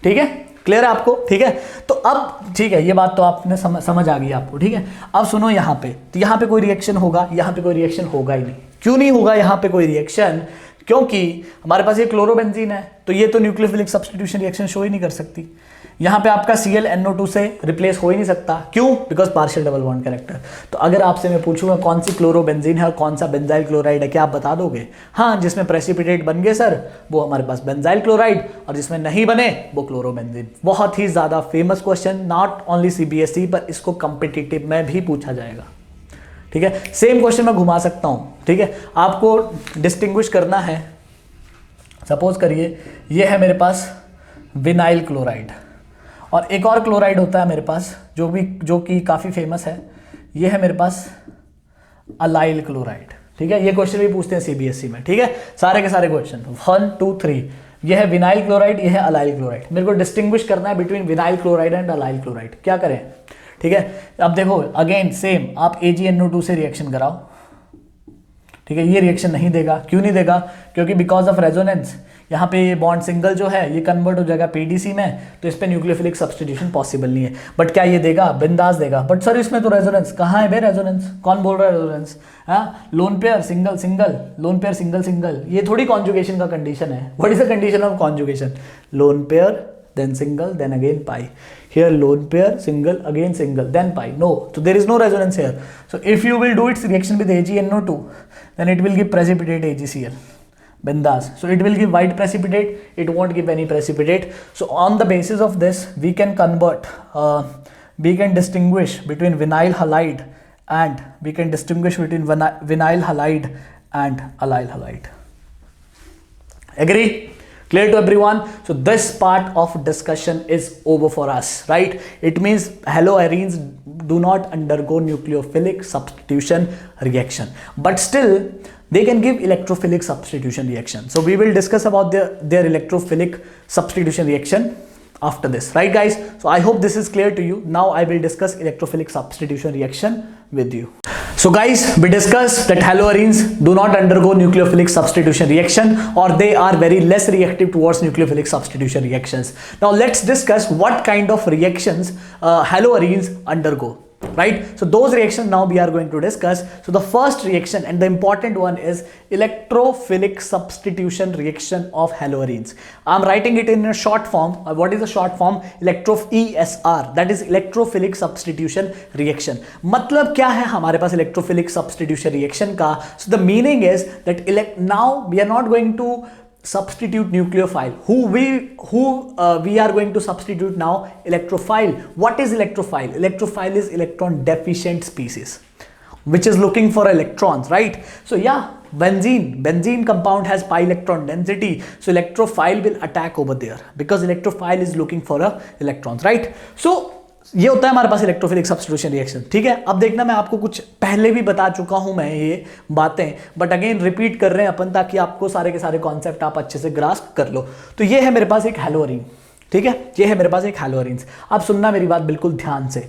ठीक है, क्लियर है आपको? ठीक है, तो अब ठीक है, ये बात तो आपने समझ आ गई आपको. ठीक है, अब सुनो यहाँ पे, तो यहाँ पे कोई रिएक्शन होगा, यहाँ पे कोई रिएक्शन होगा ही नहीं. क्यों नहीं होगा यहाँ पे कोई रिएक्शन? क्योंकि हमारे पास ये क्लोरोबेंजीन है, तो ये तो न्यूक्लियोफिलिक सब्स्टिट्यूशन रिएक्शन शो ही नहीं कर सकती. यहाँ पे आपका ClNO2 से रिप्लेस हो ही नहीं सकता. क्यों? Because partial double bond character. तो अगर आपसे मैं पूछूंगा कौन सी क्लोरोबेंजीन है और कौन सा बेंजाइल क्लोराइड है, क्या आप बता दोगे? हाँ, जिसमें प्रेसिपिटेट बन गए सर वो हमारे पास बेंजाइल क्लोराइड, और जिसमें नहीं बने वो क्लोरोबेंजीन. बहुत ही ज़्यादा famous question, not only CBSE पर इसको कम्पिटिटिव में भी पूछा जाएगा. ठीक है, सेम क्वेश्चन मैं घुमा सकता हूँ. ठीक है, आपको डिस्टिंग्विश करना है. सपोज करिए ये है मेरे पास विनाइल क्लोराइड, और एक और क्लोराइड होता है मेरे पास जो कि काफ़ी फेमस है, ये है मेरे पास अलाइल क्लोराइड. ठीक है, ये क्वेश्चन भी पूछते हैं CBSE में. ठीक है, सारे के सारे क्वेश्चन 1 2 3, ये है विनाइल क्लोराइड, ये है अलाइल क्लोराइड. मेरे को डिस्टिंग्विश करना है between vinyl chloride and allyl chloride. क्या करें? ठीक है, अब देखो अगेन सेम, आप AgNO2 से रिएक्शन कराओ. ठीक है, ये रिएक्शन नहीं देगा. क्यों नहीं देगा? क्योंकि बिकॉज ऑफ रेजोनेंस यहाँ पे ये बॉन्ड सिंगल जो है ये कन्वर्ट हो जाएगा PDC में, तो इस पे न्यूक्लियोफिलिक सब्स्टिट्यूशन पॉसिबल नहीं है. बट क्या ये देगा? बिंदास देगा. बट सर इसमें तो रेजोनेंस कहाँ है बे? रेजोनेंस कौन बोल रहा है? रेजोनेंस हाँ, lone pair single single, lone pair single single, ये थोड़ी कॉन्जुगेशन का कंडीशन है. What is the condition of conjugation? Lone pair then single then again pi. here lone pair, single, again single, then pi. No, so there is no resonance here. So if you will do its reaction with AgNO2, then it will give precipitate AgCl. Bindas. So it will give white precipitate, it won't give any precipitate. So on the basis of this, we can convert, we can distinguish between vinyl halide and vinyl halide and allyl halide. Agree? Clear to everyone? So this part of discussion is over for us, right? It means haloarenes do not undergo nucleophilic substitution reaction, but still they can give electrophilic substitution reaction. So we will discuss about their electrophilic substitution reaction after this, right guys? So I hope this is clear to you. Now I will discuss electrophilic substitution reaction with you. So guys, we discussed that haloarenes do not undergo nucleophilic substitution reaction, or they are very less reactive towards nucleophilic substitution reactions. Now let's discuss what kind of reactions haloarenes undergo. Right, so those reactions now we are going to discuss. So the first reaction and the important one is electrophilic substitution reaction of haloarenes. I'm writing it in a short form. What is the short form? ESR, that is electrophilic substitution reaction. मतलब क्या है हमारे पास electrophilic substitution reaction का? So the meaning is that now we are not going to substitute nucleophile. We are going to substitute now electrophile. What is electrophile? Electrophile is electron deficient species which is looking for electrons, right? So yeah, benzene compound has pi electron density, so electrophile will attack over there because electrophile is looking for electrons, right? So ये होता है हमारे पास electrophilic substitution reaction, ठीक है। अब देखना, मैं आपको कुछ पहले भी बता चुका हूं मैं ये बातें, बट अगेन रिपीट कर रहे हैं अपन ताकि आपको सारे के सारे कॉन्सेप्ट आप अच्छे से ग्रास्प कर लो। तो ये है मेरे पास एक हैलोअरीन, ठीक है, ये है मेरे पास एक हैलोअरीन। अब सुनना मेरी बात बिल्कुल ध्यान से।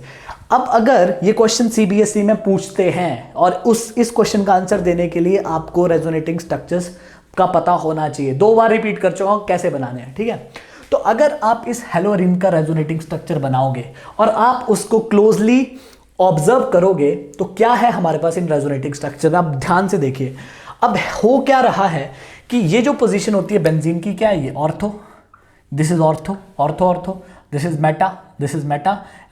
अब अगर ये क्वेश्चन सीबीएसई में पूछते हैं और इस क्वेश्चन का आंसर देने के लिए आपको रेजोनेटिंग स्ट्रक्चर्स का पता होना चाहिए। 2 बार रिपीट कर चुका हूं कैसे बनाने हैं, ठीक है। तो अगर आप इस हैलोअरीन का रेजोनेटिंग स्ट्रक्चर बनाओगे और आप उसको क्लोजली ऑब्जर्व करोगे तो क्या है हमारे पास इन रेजोनेटिंग स्ट्रक्चर में, आप ध्यान से देखिए। अब हो क्या रहा है कि ये जो पोजीशन होती है बेंजीन की, क्या है ये? Ortho, this is ortho, ortho ortho, this is meta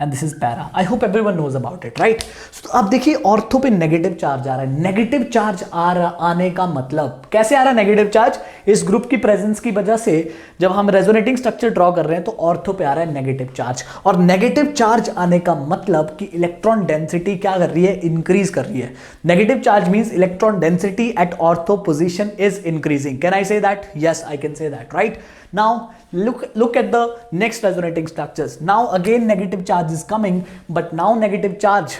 and this is para. I hope everyone knows about it, right. तो अब देखिए ऑर्थो पे नेगेटिव चार्ज आ रहा है। नेगेटिव चार्ज आने का मतलब कैसे आ रहा है नेगेटिव चार्ज? इस ग्रुप की प्रेजेंस की वजह से जब हम रेजोनेटिंग स्ट्रक्चर ड्रॉ कर रहे हैं तो ऑर्थो पे आ रहा है नेगेटिव चार्ज। और नेगेटिव चार्ज आने का मतलब कि इलेक्ट्रॉन डेंसिटी क्या कर रही है? इंक्रीज कर रही है। Negative charge means electron density at ortho position is increasing. Can I say that? Yes, I can say that, right. Now look at the next resonating structures. Now again negative charge is coming, but now negative charge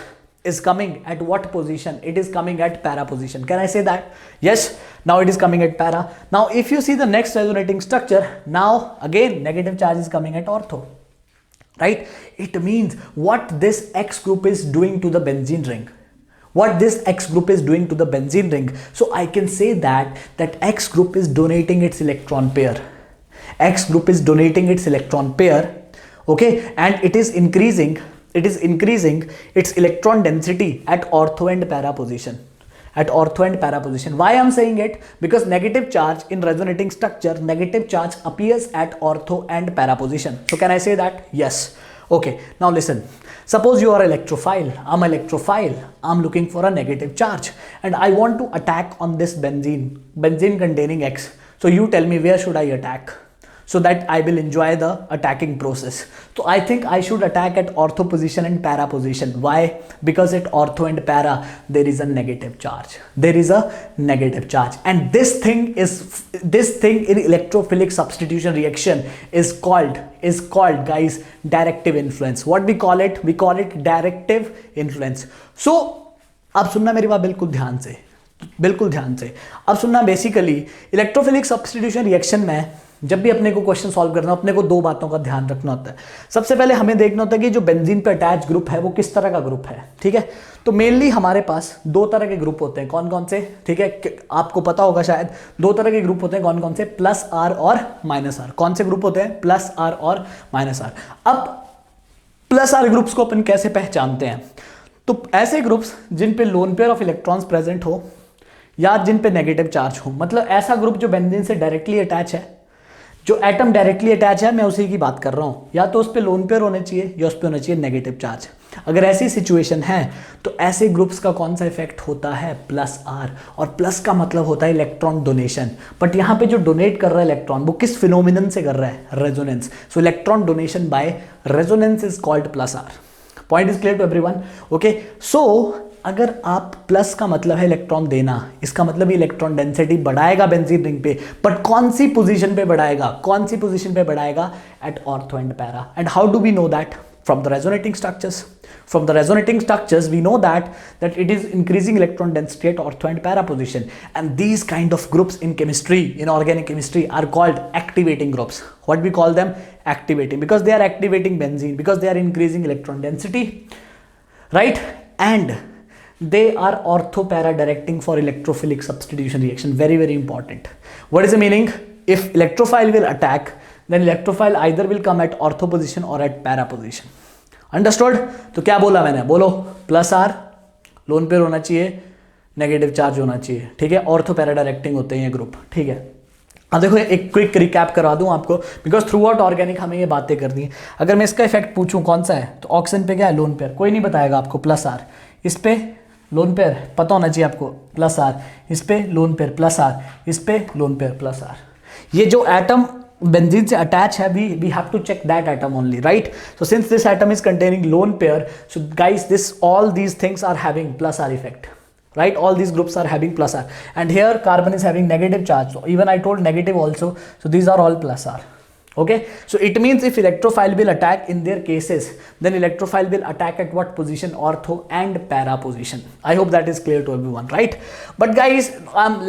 is coming at what position? It is coming at para position. Can I say that? Yes, now it is coming at para. Now if you see the next resonating structure, now again negative charge is coming at ortho, right? It means what this X group is doing to the benzene ring. What this X group is doing to the benzene ring. So I can say that X group is donating its electron pair. X group is donating its electron pair, okay, and it is increasing its electron density at ortho and para position. Why I'm saying it? Because negative charge in resonating structure, negative charge appears at ortho and para position. So can I say that? Yes. Okay, now listen. Suppose you are electrophile. I'm electrophile. I'm looking for a negative charge and I want to attack on this benzene containing X. So you tell me, where should I attack so that I will enjoy the attacking process? So I think I should attack at ortho position and para position. Why? Because at ortho and para there is a negative charge. And this thing in electrophilic substitution reaction is called guys directive influence. What we call it? We call it directive influence. So अब सुनना मेरी बात बिल्कुल ध्यान से। अब सुनना, basically electrophilic substitution reaction में जब भी अपने को क्वेश्चन सॉल्व करना हो, अपने को 2 बातों का ध्यान रखना होता है। सबसे पहले हमें देखना होता है कि जो बेंजीन पे अटैच ग्रुप है वो किस तरह का ग्रुप है, ठीक है। तो मेनली हमारे पास 2 तरह के ग्रुप होते हैं। कौन कौन से? ठीक है, आपको पता होगा शायद 2 तरह के ग्रुप होते हैं। कौन कौन से? प्लस आर और माइनस आर। कौन से ग्रुप होते हैं? प्लस आर और माइनस आर। अब प्लस आर ग्रुप्स को अपन कैसे पहचानते हैं? तो ऐसे ग्रुप्स जिन पे lone pair of electrons present हो या जिन पे नेगेटिव चार्ज हो, मतलब ऐसा ग्रुप जो बेंजीन से डायरेक्टली अटैच है, जो एटम डायरेक्टली अटैच है मैं उसी की बात कर रहा हूँ, या तो उस पर लोन पेयर होने चाहिए या उस पर होना चाहिए नेगेटिव चार्ज। अगर ऐसी सिचुएशन है तो ऐसे ग्रुप्स का कौन सा इफेक्ट होता है, प्लस आर, और प्लस का मतलब होता है इलेक्ट्रॉन डोनेशन। बट यहाँ पे जो डोनेट कर रहा है इलेक्ट्रॉन वो किस फिनोमिनन से कर रहा है, resonance. So electron donation by resonance is called plus R. Point is clear to everyone? Okay, so अगर आप प्लस का मतलब है इलेक्ट्रॉन देना, इसका मतलब इलेक्ट्रॉन डेंसिटी बढ़ाएगा बेंजीन रिंग पे, बट कौन सी पोजीशन पे बढ़ाएगा, कौन सी पोजीशन पे बढ़ाएगा, at ortho and para. And how do we know that? From the resonating structures. From the resonating structures we know that it is increasing electron density at ortho and para position, and these kind of groups in chemistry, in organic chemistry, are called activating groups. What we call them? Activating, because they are activating benzene, because they are increasing electron density, right? And they are ortho para directing for electrophilic substitution reaction. Very very important. What is the meaning? If electrophile will attack, then electrophile either will come at ortho position or at para position. Understood? तो क्या बोला मैंने, बोलो, plus are, lone pair होना चाहिए, negative charge होना चाहिए, ठीक है, ऑर्थो पैरा डायरेक्टिंग होते हैं ये ग्रुप, ठीक है। अब देखो एक क्विक रिकैप करा दूं आपको, बिकॉज थ्रू आउट ऑर्गेनिक हमें ये बातें करनी है। अगर मैं इसका इफेक्ट पूछूं कौन सा है, तो ऑक्सीजन पे क्या है, लोन पेयर, कोई नहीं बताएगा आपको, प्लस आर। इस पे लोन पेयर पता होना चाहिए आपको, प्लस आर। इस पे लोन पेयर प्लस आर, इस पे लोन पेयर प्लस आर। ये जो एटम benzene से attach है, we have to check that atom only, right? So since this atom is containing lone pair, so guys, all these things are having plus R effect, right? All these groups are having plus R, and here carbon is having negative charge, so even I told negative also, so these are all plus R. Okay, so it means if electrophile will attack in their cases, then electrophile will attack at what position? Ortho and para position. I hope that is clear to everyone, right? But guys,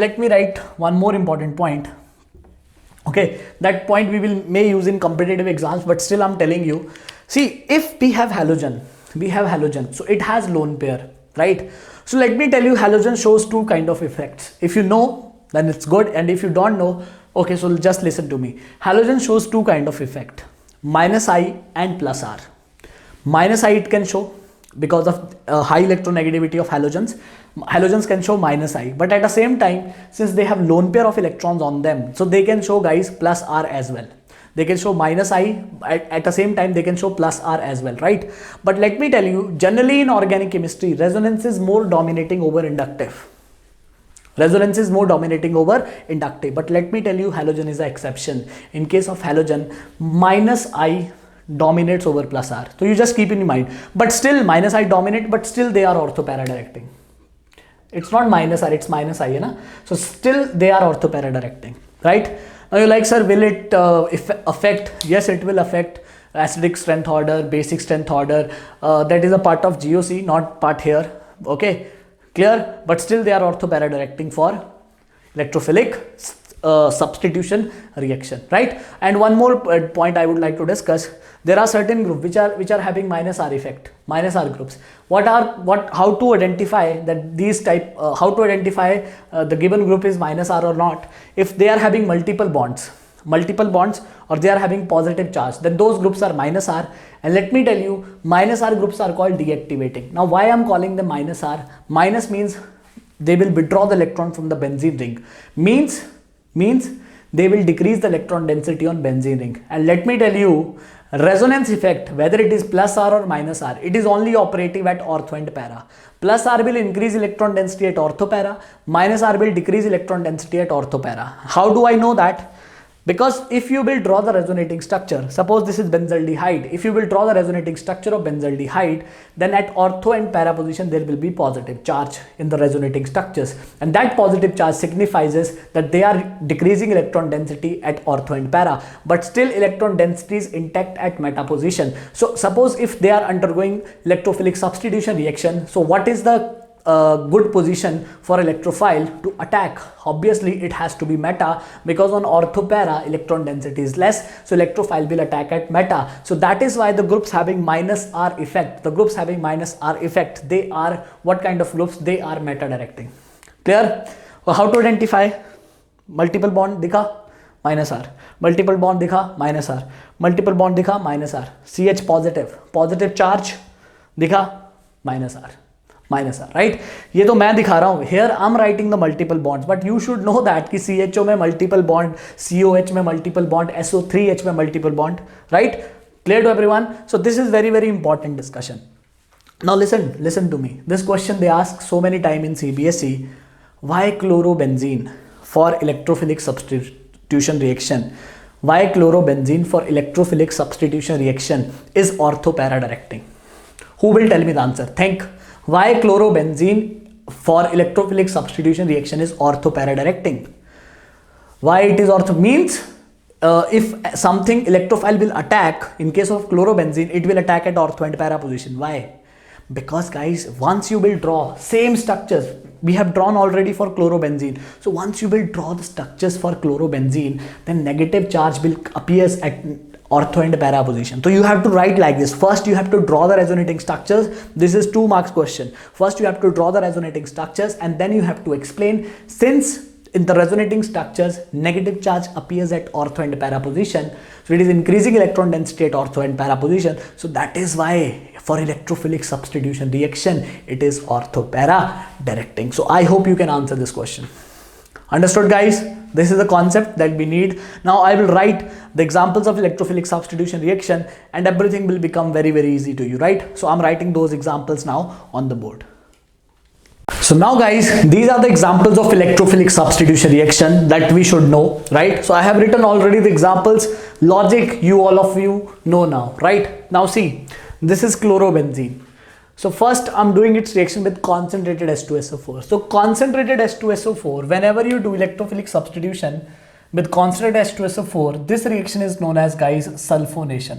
let me write one more important point. Okay, that point we may use in competitive exams, but still I'm telling you, see, if we have halogen, so it has lone pair, right? So let me tell you, halogen shows two kind of effects. If you know, then it's good, and if you don't know, okay, so just listen to me. Halogen shows two kind of effect, minus I and plus R. Minus I it can show because of high electronegativity of halogens. Halogens can show minus I, but at the same time, since they have lone pair of electrons on them, so they can show, guys, plus R as well. They can show minus I, at the same time they can show plus R as well, right? But let me tell you, generally in organic chemistry, resonance is more dominating over inductive. Resonance is more dominating over inductive, but let me tell you, halogen is the exception. In case of halogen, minus I dominates over plus R. So you just keep in mind, but still minus I dominate, but still they are ortho para directing. It's not minus R, it's minus I, na? So still they are ortho para directing, right? Now you're like, sir, will it affect? Yes, it will affect acidic strength order, basic strength order. That is a part of GOC, not part here. Okay, clear? But still they are ortho para directing for electrophilic substitution reaction, right? And one more point I would like to discuss. There are certain groups which are having minus R effect, minus R groups. How to identify that these type? How to identify the given group is minus R or not? If they are having multiple bonds, or they are having positive charge, then those groups are minus R. And let me tell you, minus R groups are called deactivating. Now, why I'm calling them minus R? Minus means they will withdraw the electron from the benzene ring. Means they will decrease the electron density on benzene ring. And let me tell you, resonance effect, whether it is plus R or minus R, it is only operative at ortho and para. Plus R will increase electron density at ortho para, minus R will decrease electron density at ortho para. How do I know that? Because if you will draw the resonating structure, suppose this is benzaldehyde, if you will draw the resonating structure of benzaldehyde, then at ortho and para position there will be positive charge in the resonating structures, and that positive charge signifies that they are decreasing electron density at ortho and para, but still electron density is intact at meta position. So suppose if they are undergoing electrophilic substitution reaction, so what is the good position for electrophile to attack? Obviously it has to be meta, because on ortho para electron density is less, so electrophile will attack at meta. So that is why the groups having minus R effect, they are what kind of groups? They are meta directing. Clear? How to identify? Multiple bond दिखा minus R, multiple bond दिखा minus R, multiple bond दिखा minus R, CH positive charge दिखा minus R, minus R, right. ये तो मैं दिखा रहा हूँ, here I am writing the multiple bonds, but you should know that कि CHO में मल्टीपल बॉन्ड, COH में मल्टीपल बॉन्ड, SO3H में multiple bond, right. Clear to everyone? So this is very, very important discussion. Now listen to me. This question they ask so many time in CBSE. Why chlorobenzene for electrophilic substitution reaction? Why chlorobenzene for electrophilic substitution reaction is orthopara directing? Who will tell me the answer? Think. Why chlorobenzene for electrophilic substitution reaction is orthopara directing? Why it is ortho means if something electrophile will attack, in case of chlorobenzene, it will attack at ortho and para position. Why? Because guys, once you will draw same structures, we have drawn already for chlorobenzene. So once you will draw the structures for chlorobenzene, then negative charge will appears at ortho and para position. So you have to write like this. First you have to draw the resonating structures. This is 2 marks question. First you have to draw the resonating structures, and then you have to explain, since in the resonating structures negative charge appears at ortho and para position, so it is increasing electron density at ortho and para position. So that is why for electrophilic substitution reaction it is ortho para directing. So I hope you can answer this question. Understood guys? This is the concept that we need. Now I will write the examples of electrophilic substitution reaction and everything will become very, very easy to you, right? So I'm writing those examples now on the board. So now guys, these are the examples of electrophilic substitution reaction that we should know, right? So I have written already the examples. Logic you all of you know now, right? Now see, this is chlorobenzene. So first I'm doing its reaction with concentrated H2SO4. So concentrated H2SO4, whenever you do electrophilic substitution with concentrated H2SO4, this reaction is known as guys sulfonation.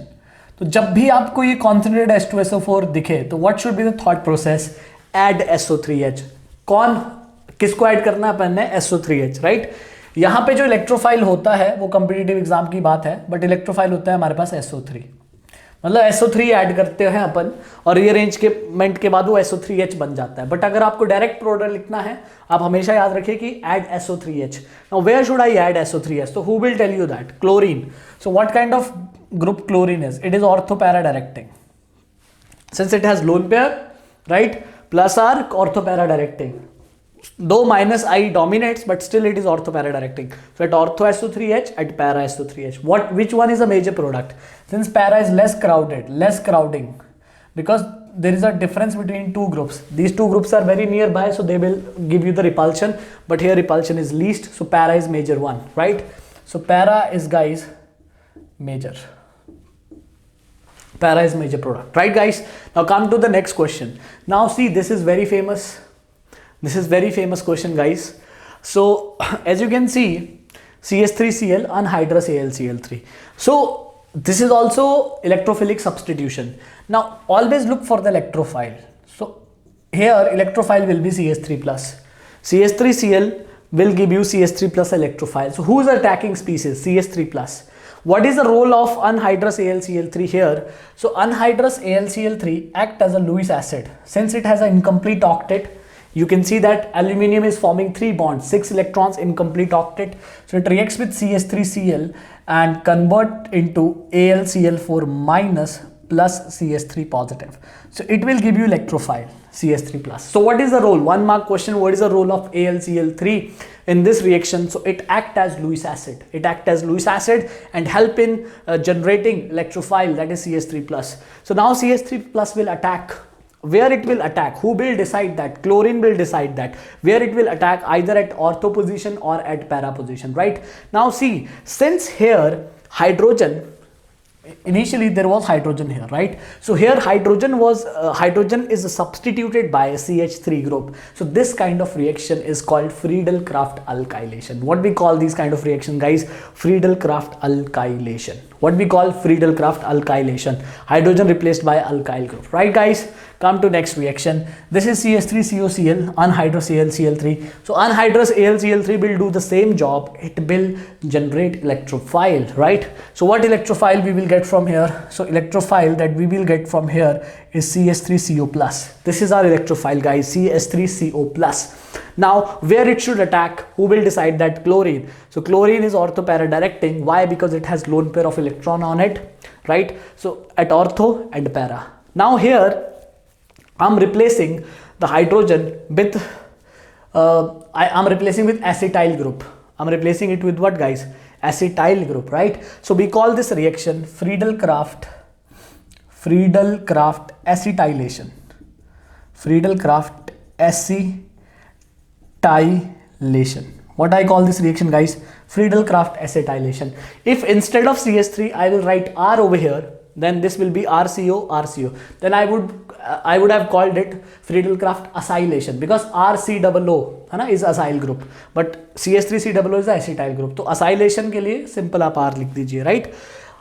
तो जब भी आपको ये concentrated H2SO4 दिखे, तो what should be the thought process? Add SO3H. कौन किसको add करना है अपन ने? SO3H, right. यहाँ पे जो इलेक्ट्रोफाइल होता है वो कॉम्पिटिटिव एग्जाम की बात है, बट इलेक्ट्रोफाइल होता है हमारे पास SO3, मतलब SO3 ऐड करते हैं अपन और रीअरेंजमेंट के बाद वो SO3H बन जाता है। बट अगर आपको डायरेक्ट प्रोडक्ट लिखना है, आप हमेशा याद रखिए कि add SO3H. Now where should I add SO3H? तो who will tell you that? Chlorine. So what kind of group chlorine is? It is ortho para directing, since it has lone pair, right, plus R ortho para directing. Though minus I dominates, but still it is ortho para directing. So at ortho SO3H, at para SO3H. Which one is a major product? Since para is less crowded, less crowding, because there is a difference between two groups. These two groups are very nearby, so they will give you the repulsion, but here repulsion is least, so para is major one, right? So para is guys major. Para is major product, right guys? Now come to the next question. Now see, this is very famous. This is very famous question guys. So as you can see, CS3Cl anhydrous AlCl3. So this is also electrophilic substitution. Now always look for the electrophile. So here electrophile will be CS3 plus. CS3Cl will give you CS3 plus electrophile. So who is the attacking species? CS3 plus. What is the role of anhydrous AlCl3 here? So anhydrous AlCl3 act as a Lewis acid. Since it has an incomplete octet, you can see that aluminium is forming 3 bonds, 6 electrons, incomplete octet. So it reacts with CS3Cl and convert into AlCl4 minus plus CS3 positive. So it will give you electrophile CS3 plus. So what is the role? 1 mark question. What is the role of AlCl3 in this reaction? So it acts as Lewis acid. It acts as Lewis acid and help in generating electrophile, that is CS3 plus. So now CS3 plus will attack. Where it will attack? Who will decide that? Chlorine will decide that. Where it will attack, either at ortho position or at para position, right? Now see, since here hydrogen, initially there was hydrogen here, right? So here hydrogen is substituted by a CH3 group. So this kind of reaction is called Friedel-Crafts alkylation. What we call these kind of reaction guys? Friedel-Crafts alkylation. What we call Friedel-Crafts alkylation. Hydrogen replaced by alkyl group, right guys? Come to next reaction. This is CS3COCl, anhydrous AlCl3. So anhydrous AlCl3 will do the same job. It will generate electrophile, right? So what electrophile we will get from here? So electrophile that we will get from here is CS3CO plus. This is our electrophile guys, CS3CO plus. Now where it should attack, who will decide that? Chlorine. So chlorine is ortho para directing. Why? Because it has lone pair of electron on it, right? So at ortho and para. Now here I'm replacing the hydrogen with I'm replacing with acetyl group. I'm replacing it with what, guys? Acetyl group, right? So we call this reaction Friedel-Crafts acetylation. Friedel-Crafts acetylation. What I call this reaction, guys? Friedel-Crafts acetylation. If instead of CH3 I will write R over here, then this will be RCO. Then I would have called it Friedel-Crafts acylation, because RCOO है ना is acyl group, but CH3COO is acetyl group. तो acylation के लिए simple आप R लिख दीजिए, right?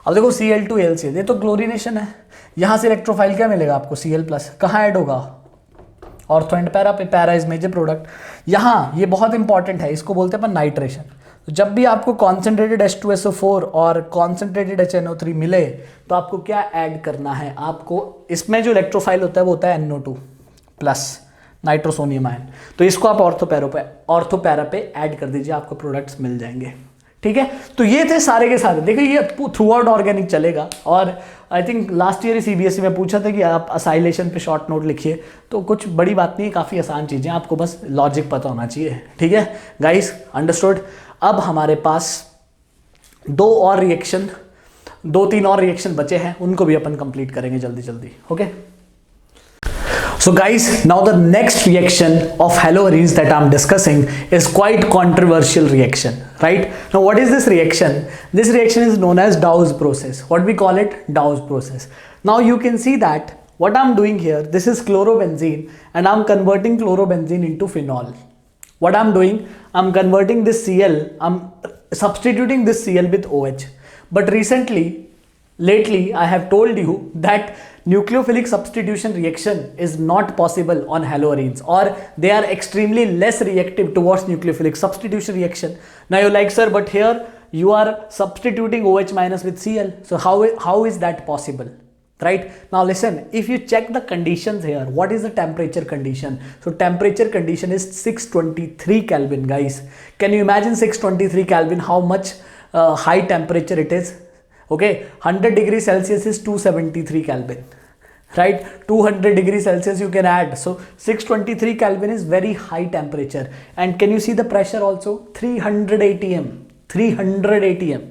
अब देखो Cl2HCl, ये तो क्लोरीनेशन है. यहाँ से इलेक्ट्रोफाइल क्या मिलेगा आपको? Cl+. कहाँ ऐड होगा? ऑर्थो एंड पैरा पे. Para is major product. यहाँ ये बहुत इंपॉर्टेंट है, इसको बोलते हैं अपन नाइट्रेशन. तो जब भी आपको कॉन्सेंट्रेटेड H2SO4 और कॉन्सेंट्रेटेड HNO3 मिले तो आपको क्या ऐड करना है? आपको इसमें जो इलेक्ट्रोफाइल होता है वो होता है NO2 प्लस नाइट्रोसोनियम आयन. तो इसको आप ऑर्थो पैरा पे ऐड कर दीजिए, आपको प्रोडक्ट्स मिल जाएंगे. ठीक है, तो ये थे सारे के सारे. देखिए ये थ्रू आउट ऑर्गेनिक चलेगा. और I think last year CBSE में पूछा था कि आप असाइलेशन पे शॉर्ट नोट लिखिए, तो कुछ बड़ी बात नहीं है, काफ़ी आसान चीज़ें, आपको बस लॉजिक पता होना चाहिए. ठीक है गाइस, अंडरस्टूड. अब हमारे पास दो तीन और रिएक्शन बचे हैं, उनको भी अपन कंप्लीट करेंगे जल्दी जल्दी. Okay, so guys, now the next reaction of haloarenes that I'm discussing is quite controversial reaction, right? Now what is this reaction? This reaction is known as Dawes process. What we call it? Dawes process. Now you can see that what I'm doing here, this is chlorobenzene and I'm converting chlorobenzene into phenol. What I'm doing, I'm converting this Cl, I'm substituting this Cl with OH. But lately I have told you that nucleophilic substitution reaction is not possible on haloarenes, or they are extremely less reactive towards nucleophilic substitution reaction. Now you're like, sir, but here you are substituting OH minus with Cl, so how is that possible? Right, now listen, if you check the conditions here, what is the temperature condition? So temperature condition is 623 Kelvin, guys. Can you imagine 623 Kelvin, how much high temperature it is? Okay, 100 degrees Celsius is 273 Kelvin, right? 200 degrees Celsius you can add. So 623 Kelvin is very high temperature. And can you see the pressure also? 300 atm, 300 atm.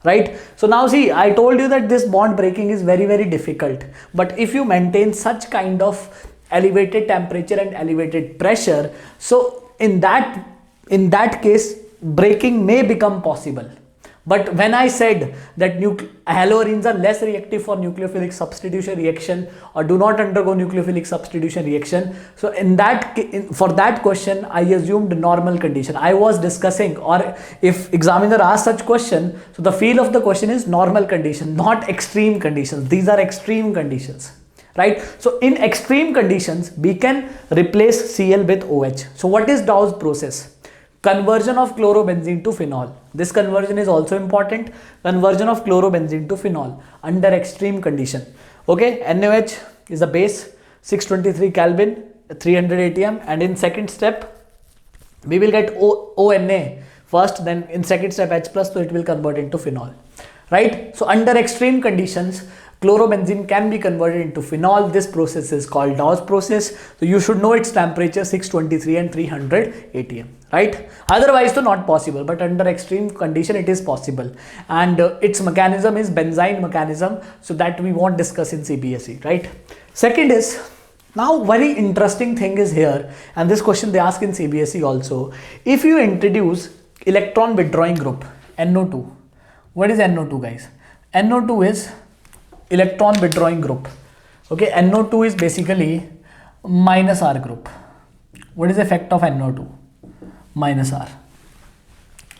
Right? So now see, I told you that this bond breaking is very, very difficult. But if you maintain such kind of elevated temperature and elevated pressure, so in that case, breaking may become possible. But when I said that haloarenes are less reactive for nucleophilic substitution reaction or do not undergo nucleophilic substitution reaction, so for that question I assumed normal condition. I was discussing, or if examiner asks such question, so the feel of the question is normal condition, not extreme conditions. These are extreme conditions, right? So in extreme conditions we can replace Cl with OH. So what is Dawes process? Conversion of chlorobenzene to phenol. This conversion is also important. Conversion of chlorobenzene to phenol under extreme condition. Okay, NaOH is a base, 623 Kelvin, 300 atm, and in second step we will get ONA first, then in second step H+, so it will convert into phenol, right? So under extreme conditions chlorobenzene can be converted into phenol. This process is called Dawes process. So you should know its temperature 623 and 300 atm, right? Otherwise to not possible, but under extreme condition it is possible. And its mechanism is benzyne mechanism, so that we won't discuss in CBSE, right? Second is, now very interesting thing is here, and this question they ask in CBSE also. If you introduce electron withdrawing group NO2, what is NO2, guys? NO2 is electron withdrawing group. Okay, NO2 is basically minus R group. What is the effect of NO2? Minus R.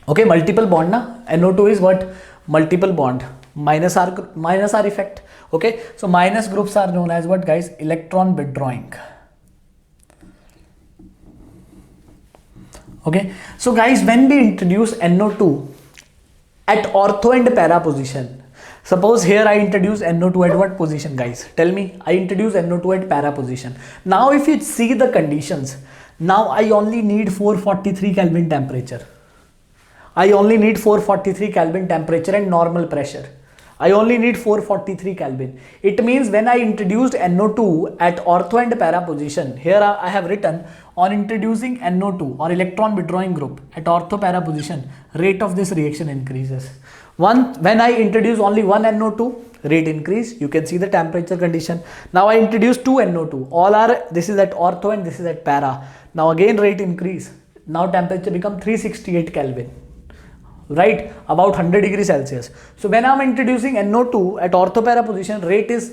Okay, multiple bond na. NO2 is what? Multiple bond. Minus R effect. Okay, so minus groups are known as what, guys? Electron withdrawing. Okay, so guys, when we introduce NO2 at ortho and para position, suppose here I introduce NO2 at what position, guys? Tell me. I introduce NO2 at para position. Now if you see the conditions, now I only need 443 Kelvin temperature. I only need 443 Kelvin temperature and normal pressure. I only need 443 Kelvin. It means when I introduced NO2 at ortho and para position, here I have written on introducing NO2 or electron withdrawing group at ortho para position, rate of this reaction increases. When I introduce only one NO2, rate increase. You can see the temperature condition. Now I introduce two NO2. All are, this is at ortho and this is at para. Now again rate increase. Now temperature become 368 Kelvin. Right, about 100 degrees Celsius. So when I'm introducing NO2 at orthopara position, rate is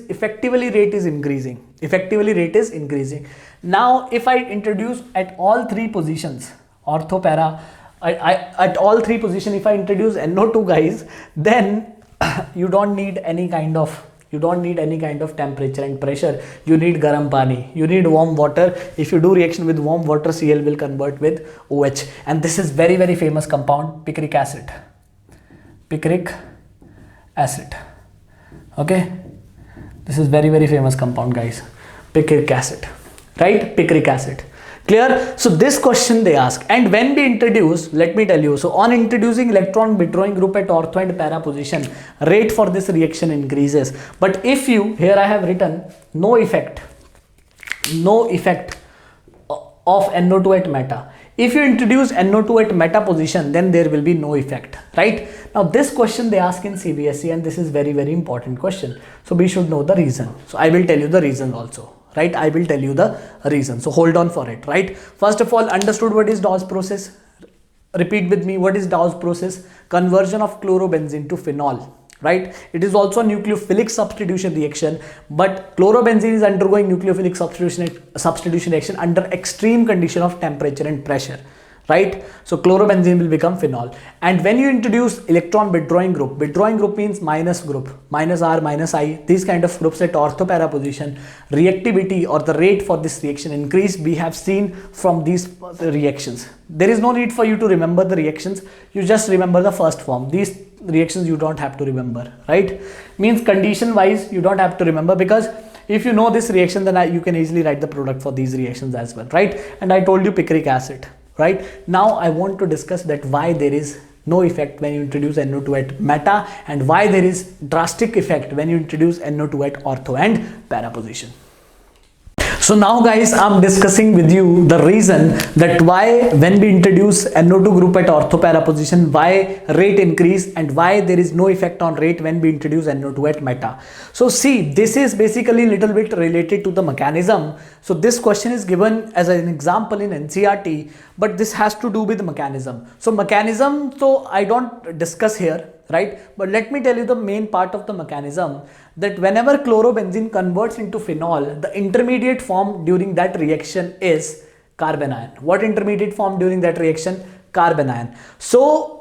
increasing. Effectively rate is increasing. Now if I introduce at all three positions, orthopara, at all three positions, if I introduce NO2 guys, then you don't need any kind of temperature and pressure. You need garam pani, you need warm water. If you do reaction with warm water, Cl will convert with OH, and this is very famous compound, picric acid. Okay, this is very famous compound guys, picric acid, right? Picric acid. Clear? So this question they ask, and when we introduce, let me tell you, so on introducing electron withdrawing group at ortho and para position, rate for this reaction increases. But if you, here I have written no effect of NO2 at meta. If you introduce NO2 at meta position, then there will be no effect, right? Now this question they ask in CBSE, and this is very important question. So we should know the reason. So I will tell you the reason also. Right, I will tell you the reason. So hold on for it. Right, first of all, understood what is Dawes process? Repeat with me, what is Dawes process? Conversion of chlorobenzene to phenol. Right, it is also a nucleophilic substitution reaction, but chlorobenzene is undergoing nucleophilic substitution reaction under extreme condition of temperature and pressure. Right, so chlorobenzene will become phenol. And when you introduce electron withdrawing group means minus group, minus R, minus I, these kind of groups at ortho para position, reactivity or the rate for this reaction increase. We have seen from these reactions. There is no need for you to remember the reactions, you just remember the first form. These reactions you don't have to remember, right? Means condition wise you don't have to remember, because if you know this reaction, then you can easily write the product for these reactions as well, right? And I told you picric acid. Right, now I want to discuss that why there is no effect when you introduce NO2 at meta, and why there is drastic effect when you introduce NO2 at ortho and para position. So now guys, I'm discussing with you the reason that why when we introduce NO2 group at ortho para position, why rate increase, and why there is no effect on rate when we introduce NO2 at meta. So see, this is basically little bit related to the mechanism. So this question is given as an example in NCERT, but this has to do with mechanism. So mechanism, so I don't discuss here, right? But let me tell you the main part of the mechanism, that whenever chlorobenzene converts into phenol, the intermediate form during that reaction is carbanion. What intermediate form during that reaction? Carbanion. So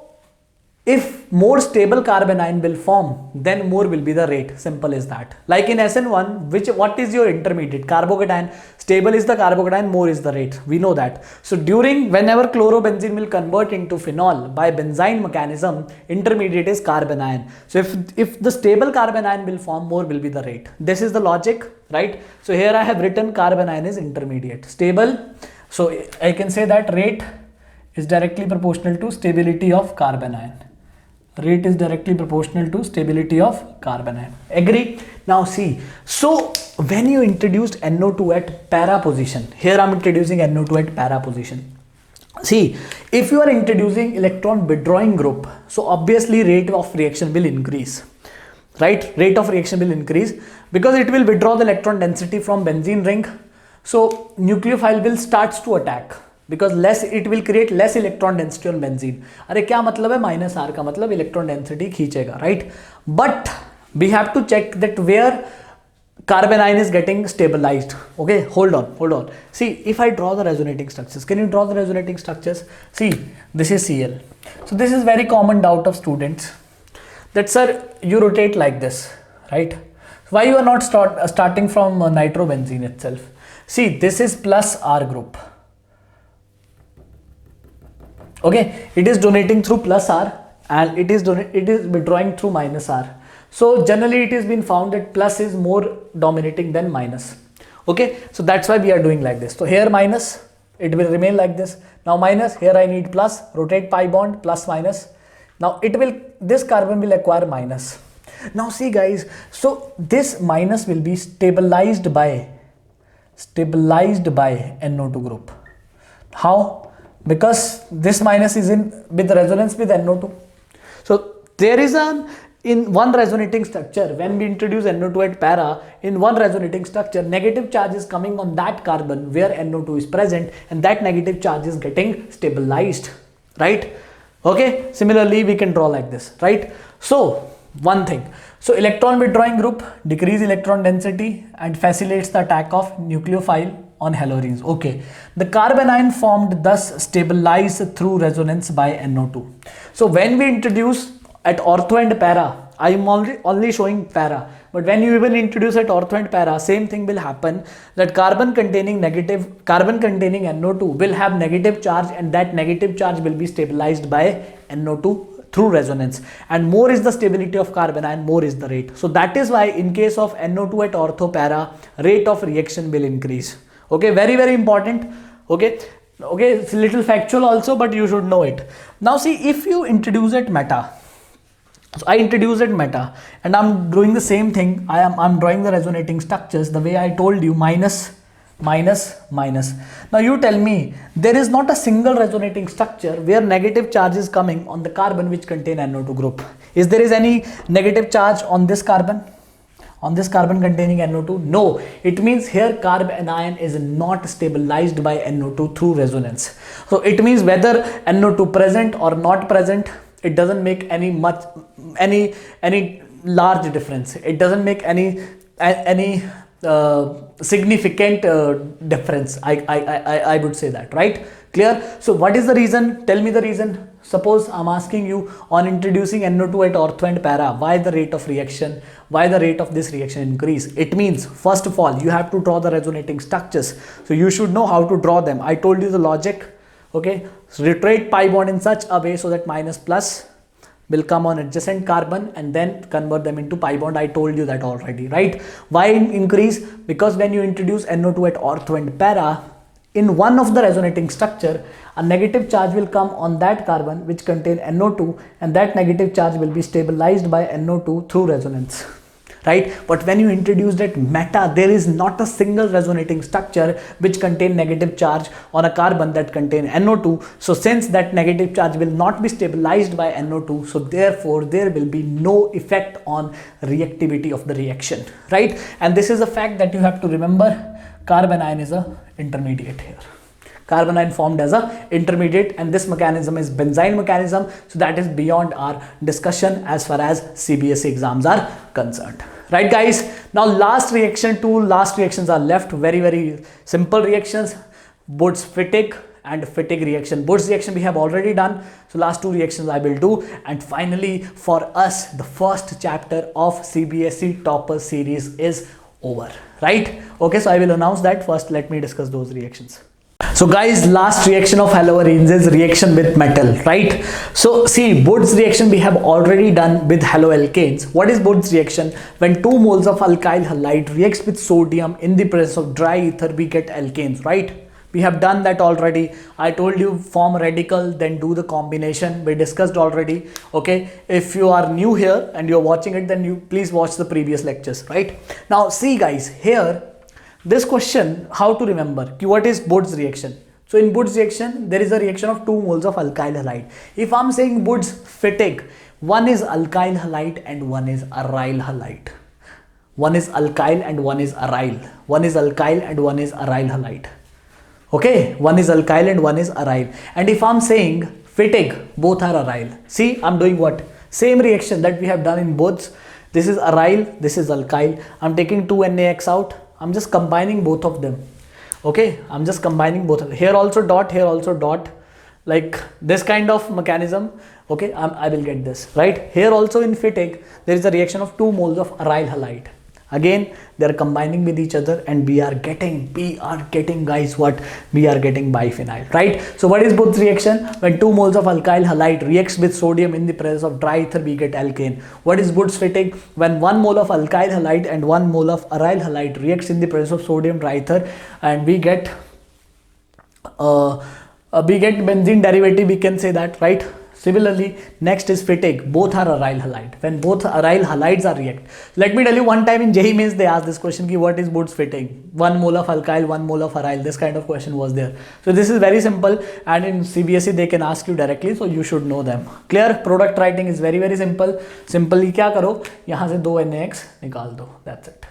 if more stable carbanion will form, then more will be the rate. Simple as that. Like in SN1, what is your intermediate? Carbocation. Stable is the carbocation, more is the rate. We know that. So whenever chlorobenzene will convert into phenol by benzyne mechanism, intermediate is carbanion. So if the stable carbanion will form, more will be the rate. This is the logic, right? So here I have written carbanion is intermediate. Stable. So I can say that rate is directly proportional to stability of carbanion. Rate is directly proportional to stability of carbanion. Agree? Now see, so when you introduced NO2 at para position, here I am introducing NO2 at para position. See, if you are introducing electron withdrawing group, so obviously rate of reaction will increase. Right? Rate of reaction will increase because it will withdraw the electron density from benzene ring. So nucleophile will starts to attack, because it will create less electron density on benzene. अरे क्या मतलब है? Minus are का मतलब electron density खींचेगा, right? But we have to check that where carbanion is getting stabilized. Okay, hold on. See, if I draw the resonating structures, can you draw the resonating structures? See, this is Cl. So this is very common doubt of students, that sir, you rotate like this, right? Why you are not starting from nitrobenzene itself? See, this is plus R group. Okay, it is donating through plus R, and it is withdrawing through minus R. So generally it has been found that plus is more dominating than minus. Okay, so that's why we are doing like this. So here minus, it will remain like this. Now minus, here I need plus, rotate pi bond, plus minus. Now this carbon will acquire minus. Now see guys, so this minus will be stabilized by NO2 group. How? Because this minus is in with resonance with NO2. So there is in one resonating structure, when we introduce NO2 at para, in one resonating structure, negative charge is coming on that carbon where NO2 is present, and that negative charge is getting stabilized, right? Okay, similarly we can draw like this, right? So one thing, so electron withdrawing group decrease electron density and facilitates the attack of nucleophile on halogens. Okay, the carbon ion formed thus stabilized through resonance by NO2. So when we introduce at ortho and para, I am only showing para, but when you even introduce at ortho and para, same thing will happen, that carbon containing NO2 will have negative charge, and that negative charge will be stabilized by NO2 through resonance, and more is the stability of carbon ion, more is the rate. So that is why in case of NO2 at ortho para, rate of reaction will increase. Okay, very very important. Okay, it's a little factual also, but you should know it. Now see, if you introduce it meta, so I introduced it meta, and I'm doing the same thing. I'm drawing the resonating structures the way I told you, minus, minus, minus. Now you tell me, there is not a single resonating structure where negative charge is coming on the carbon which contain NO2 group. Is there any negative charge on this carbon? On this carbon containing NO2? No. It means here carbon ion is not stabilized by NO2 through resonance. So it means whether NO2 present or not present, it doesn't make any large difference. It doesn't make any significant difference. I would say that, right? Clear? So what is the reason? Tell me the reason. Suppose I'm asking you, on introducing NO2 at ortho and para, why the rate of reaction, why the rate of this reaction increase? It means, first of all, you have to draw the resonating structures. So you should know how to draw them. I told you the logic. Okay, so retrograde pi bond in such a way so that minus plus will come on adjacent carbon and then convert them into pi bond. I told you that already, right? Why increase? Because when you introduce NO2 at ortho and para, in one of the resonating structure, a negative charge will come on that carbon which contain NO2, and that negative charge will be stabilized by NO2 through resonance. Right? But when you introduced it meta, there is not a single resonating structure which contain negative charge on a carbon that contain NO2. So since that negative charge will not be stabilized by NO2, so therefore there will be no effect on reactivity of the reaction, right? And this is a fact that you have to remember. Carbon ion is a intermediate here. Carbon ion formed as a intermediate, and this mechanism is benzene mechanism, so that is beyond our discussion as far as CBSE exams are concerned. Right guys, now last reaction, two last reactions are left, very very simple reactions, Wurtz-Fittig and Fittig reaction. Wurtz reaction we have already done, so last two reactions I will do, and finally for us the first chapter of CBSE topper series is over, right? Okay, so I will announce that. First let me discuss those reactions. So guys, last reaction of haloarenes is reaction with metal, right? So see, Wurtz reaction we have already done with haloalkanes. What is Wurtz reaction? When 2 moles of alkyl halide reacts with sodium in the presence of dry ether, we get alkanes, right? We have done that already. I told you form radical, then do the combination. We discussed already. Okay, if you are new here and you're watching it, then you please watch the previous lectures, right? Now see guys, here this question, how to remember what is Wurtz reaction. So in Wurtz reaction, there is a reaction of 2 moles of alkyl halide. If I'm saying Wurtz-Fittig, one is alkyl halide and one is aryl halide. One is alkyl and one is aryl. One is alkyl and one is aryl halide. Okay, one is alkyl and one is aryl. And if I'm saying Fittig, both are aryl. See, I'm doing what? Same reaction that we have done in both. This is aryl, this is alkyl. I'm taking 2 NaX out. I'm just combining both of them. Okay, I'm just combining both of them. Here also dot, here also dot, like this kind of mechanism. Okay, I will get this, right? Here also in Fittig, there is a reaction of 2 moles of aryl halide. Again, they are combining with each other, and we are getting guys what? We are getting biphenyl, right? So what is Wurtz reaction? When 2 moles of alkyl halide reacts with sodium in the presence of dry ether, we get alkane. What is Wurtz-Fittig? When 1 mole of alkyl halide and 1 mole of aryl halide reacts in the presence of sodium dry ether, and we get benzene derivative, we can say that, right? Similarly, next is phytic. Both are aryl halide. When both aryl halides are react, let me tell you, one time in JEE Mains they asked this question ki what is Wurtz fitting? 1 mole of alkyl, 1 mole of aryl. This kind of question was there. So this is very simple, and in CBSE they can ask you directly, so you should know them. Clear? Product writing is very very simple. Simply क्या करो, यहाँ से 2 NaX निकाल दो. That's it.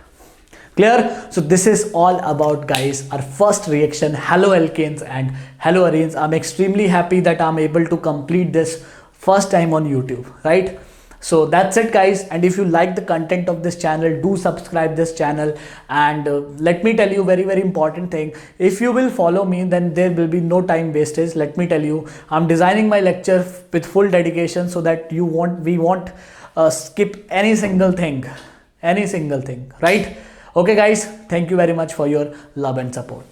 Clear? So this is all about, guys, our first reaction, haloalkanes and haloarenes. I'm extremely happy that I'm able to complete this first time on YouTube, right? So that's it, guys. And if you like the content of this channel, do subscribe this channel. And let me tell you very very important thing. If you will follow me, then there will be no time wastage. Let me tell you, I'm designing my lecture with full dedication so that we won't skip any single thing, right? Okay guys, thank you very much for your love and support.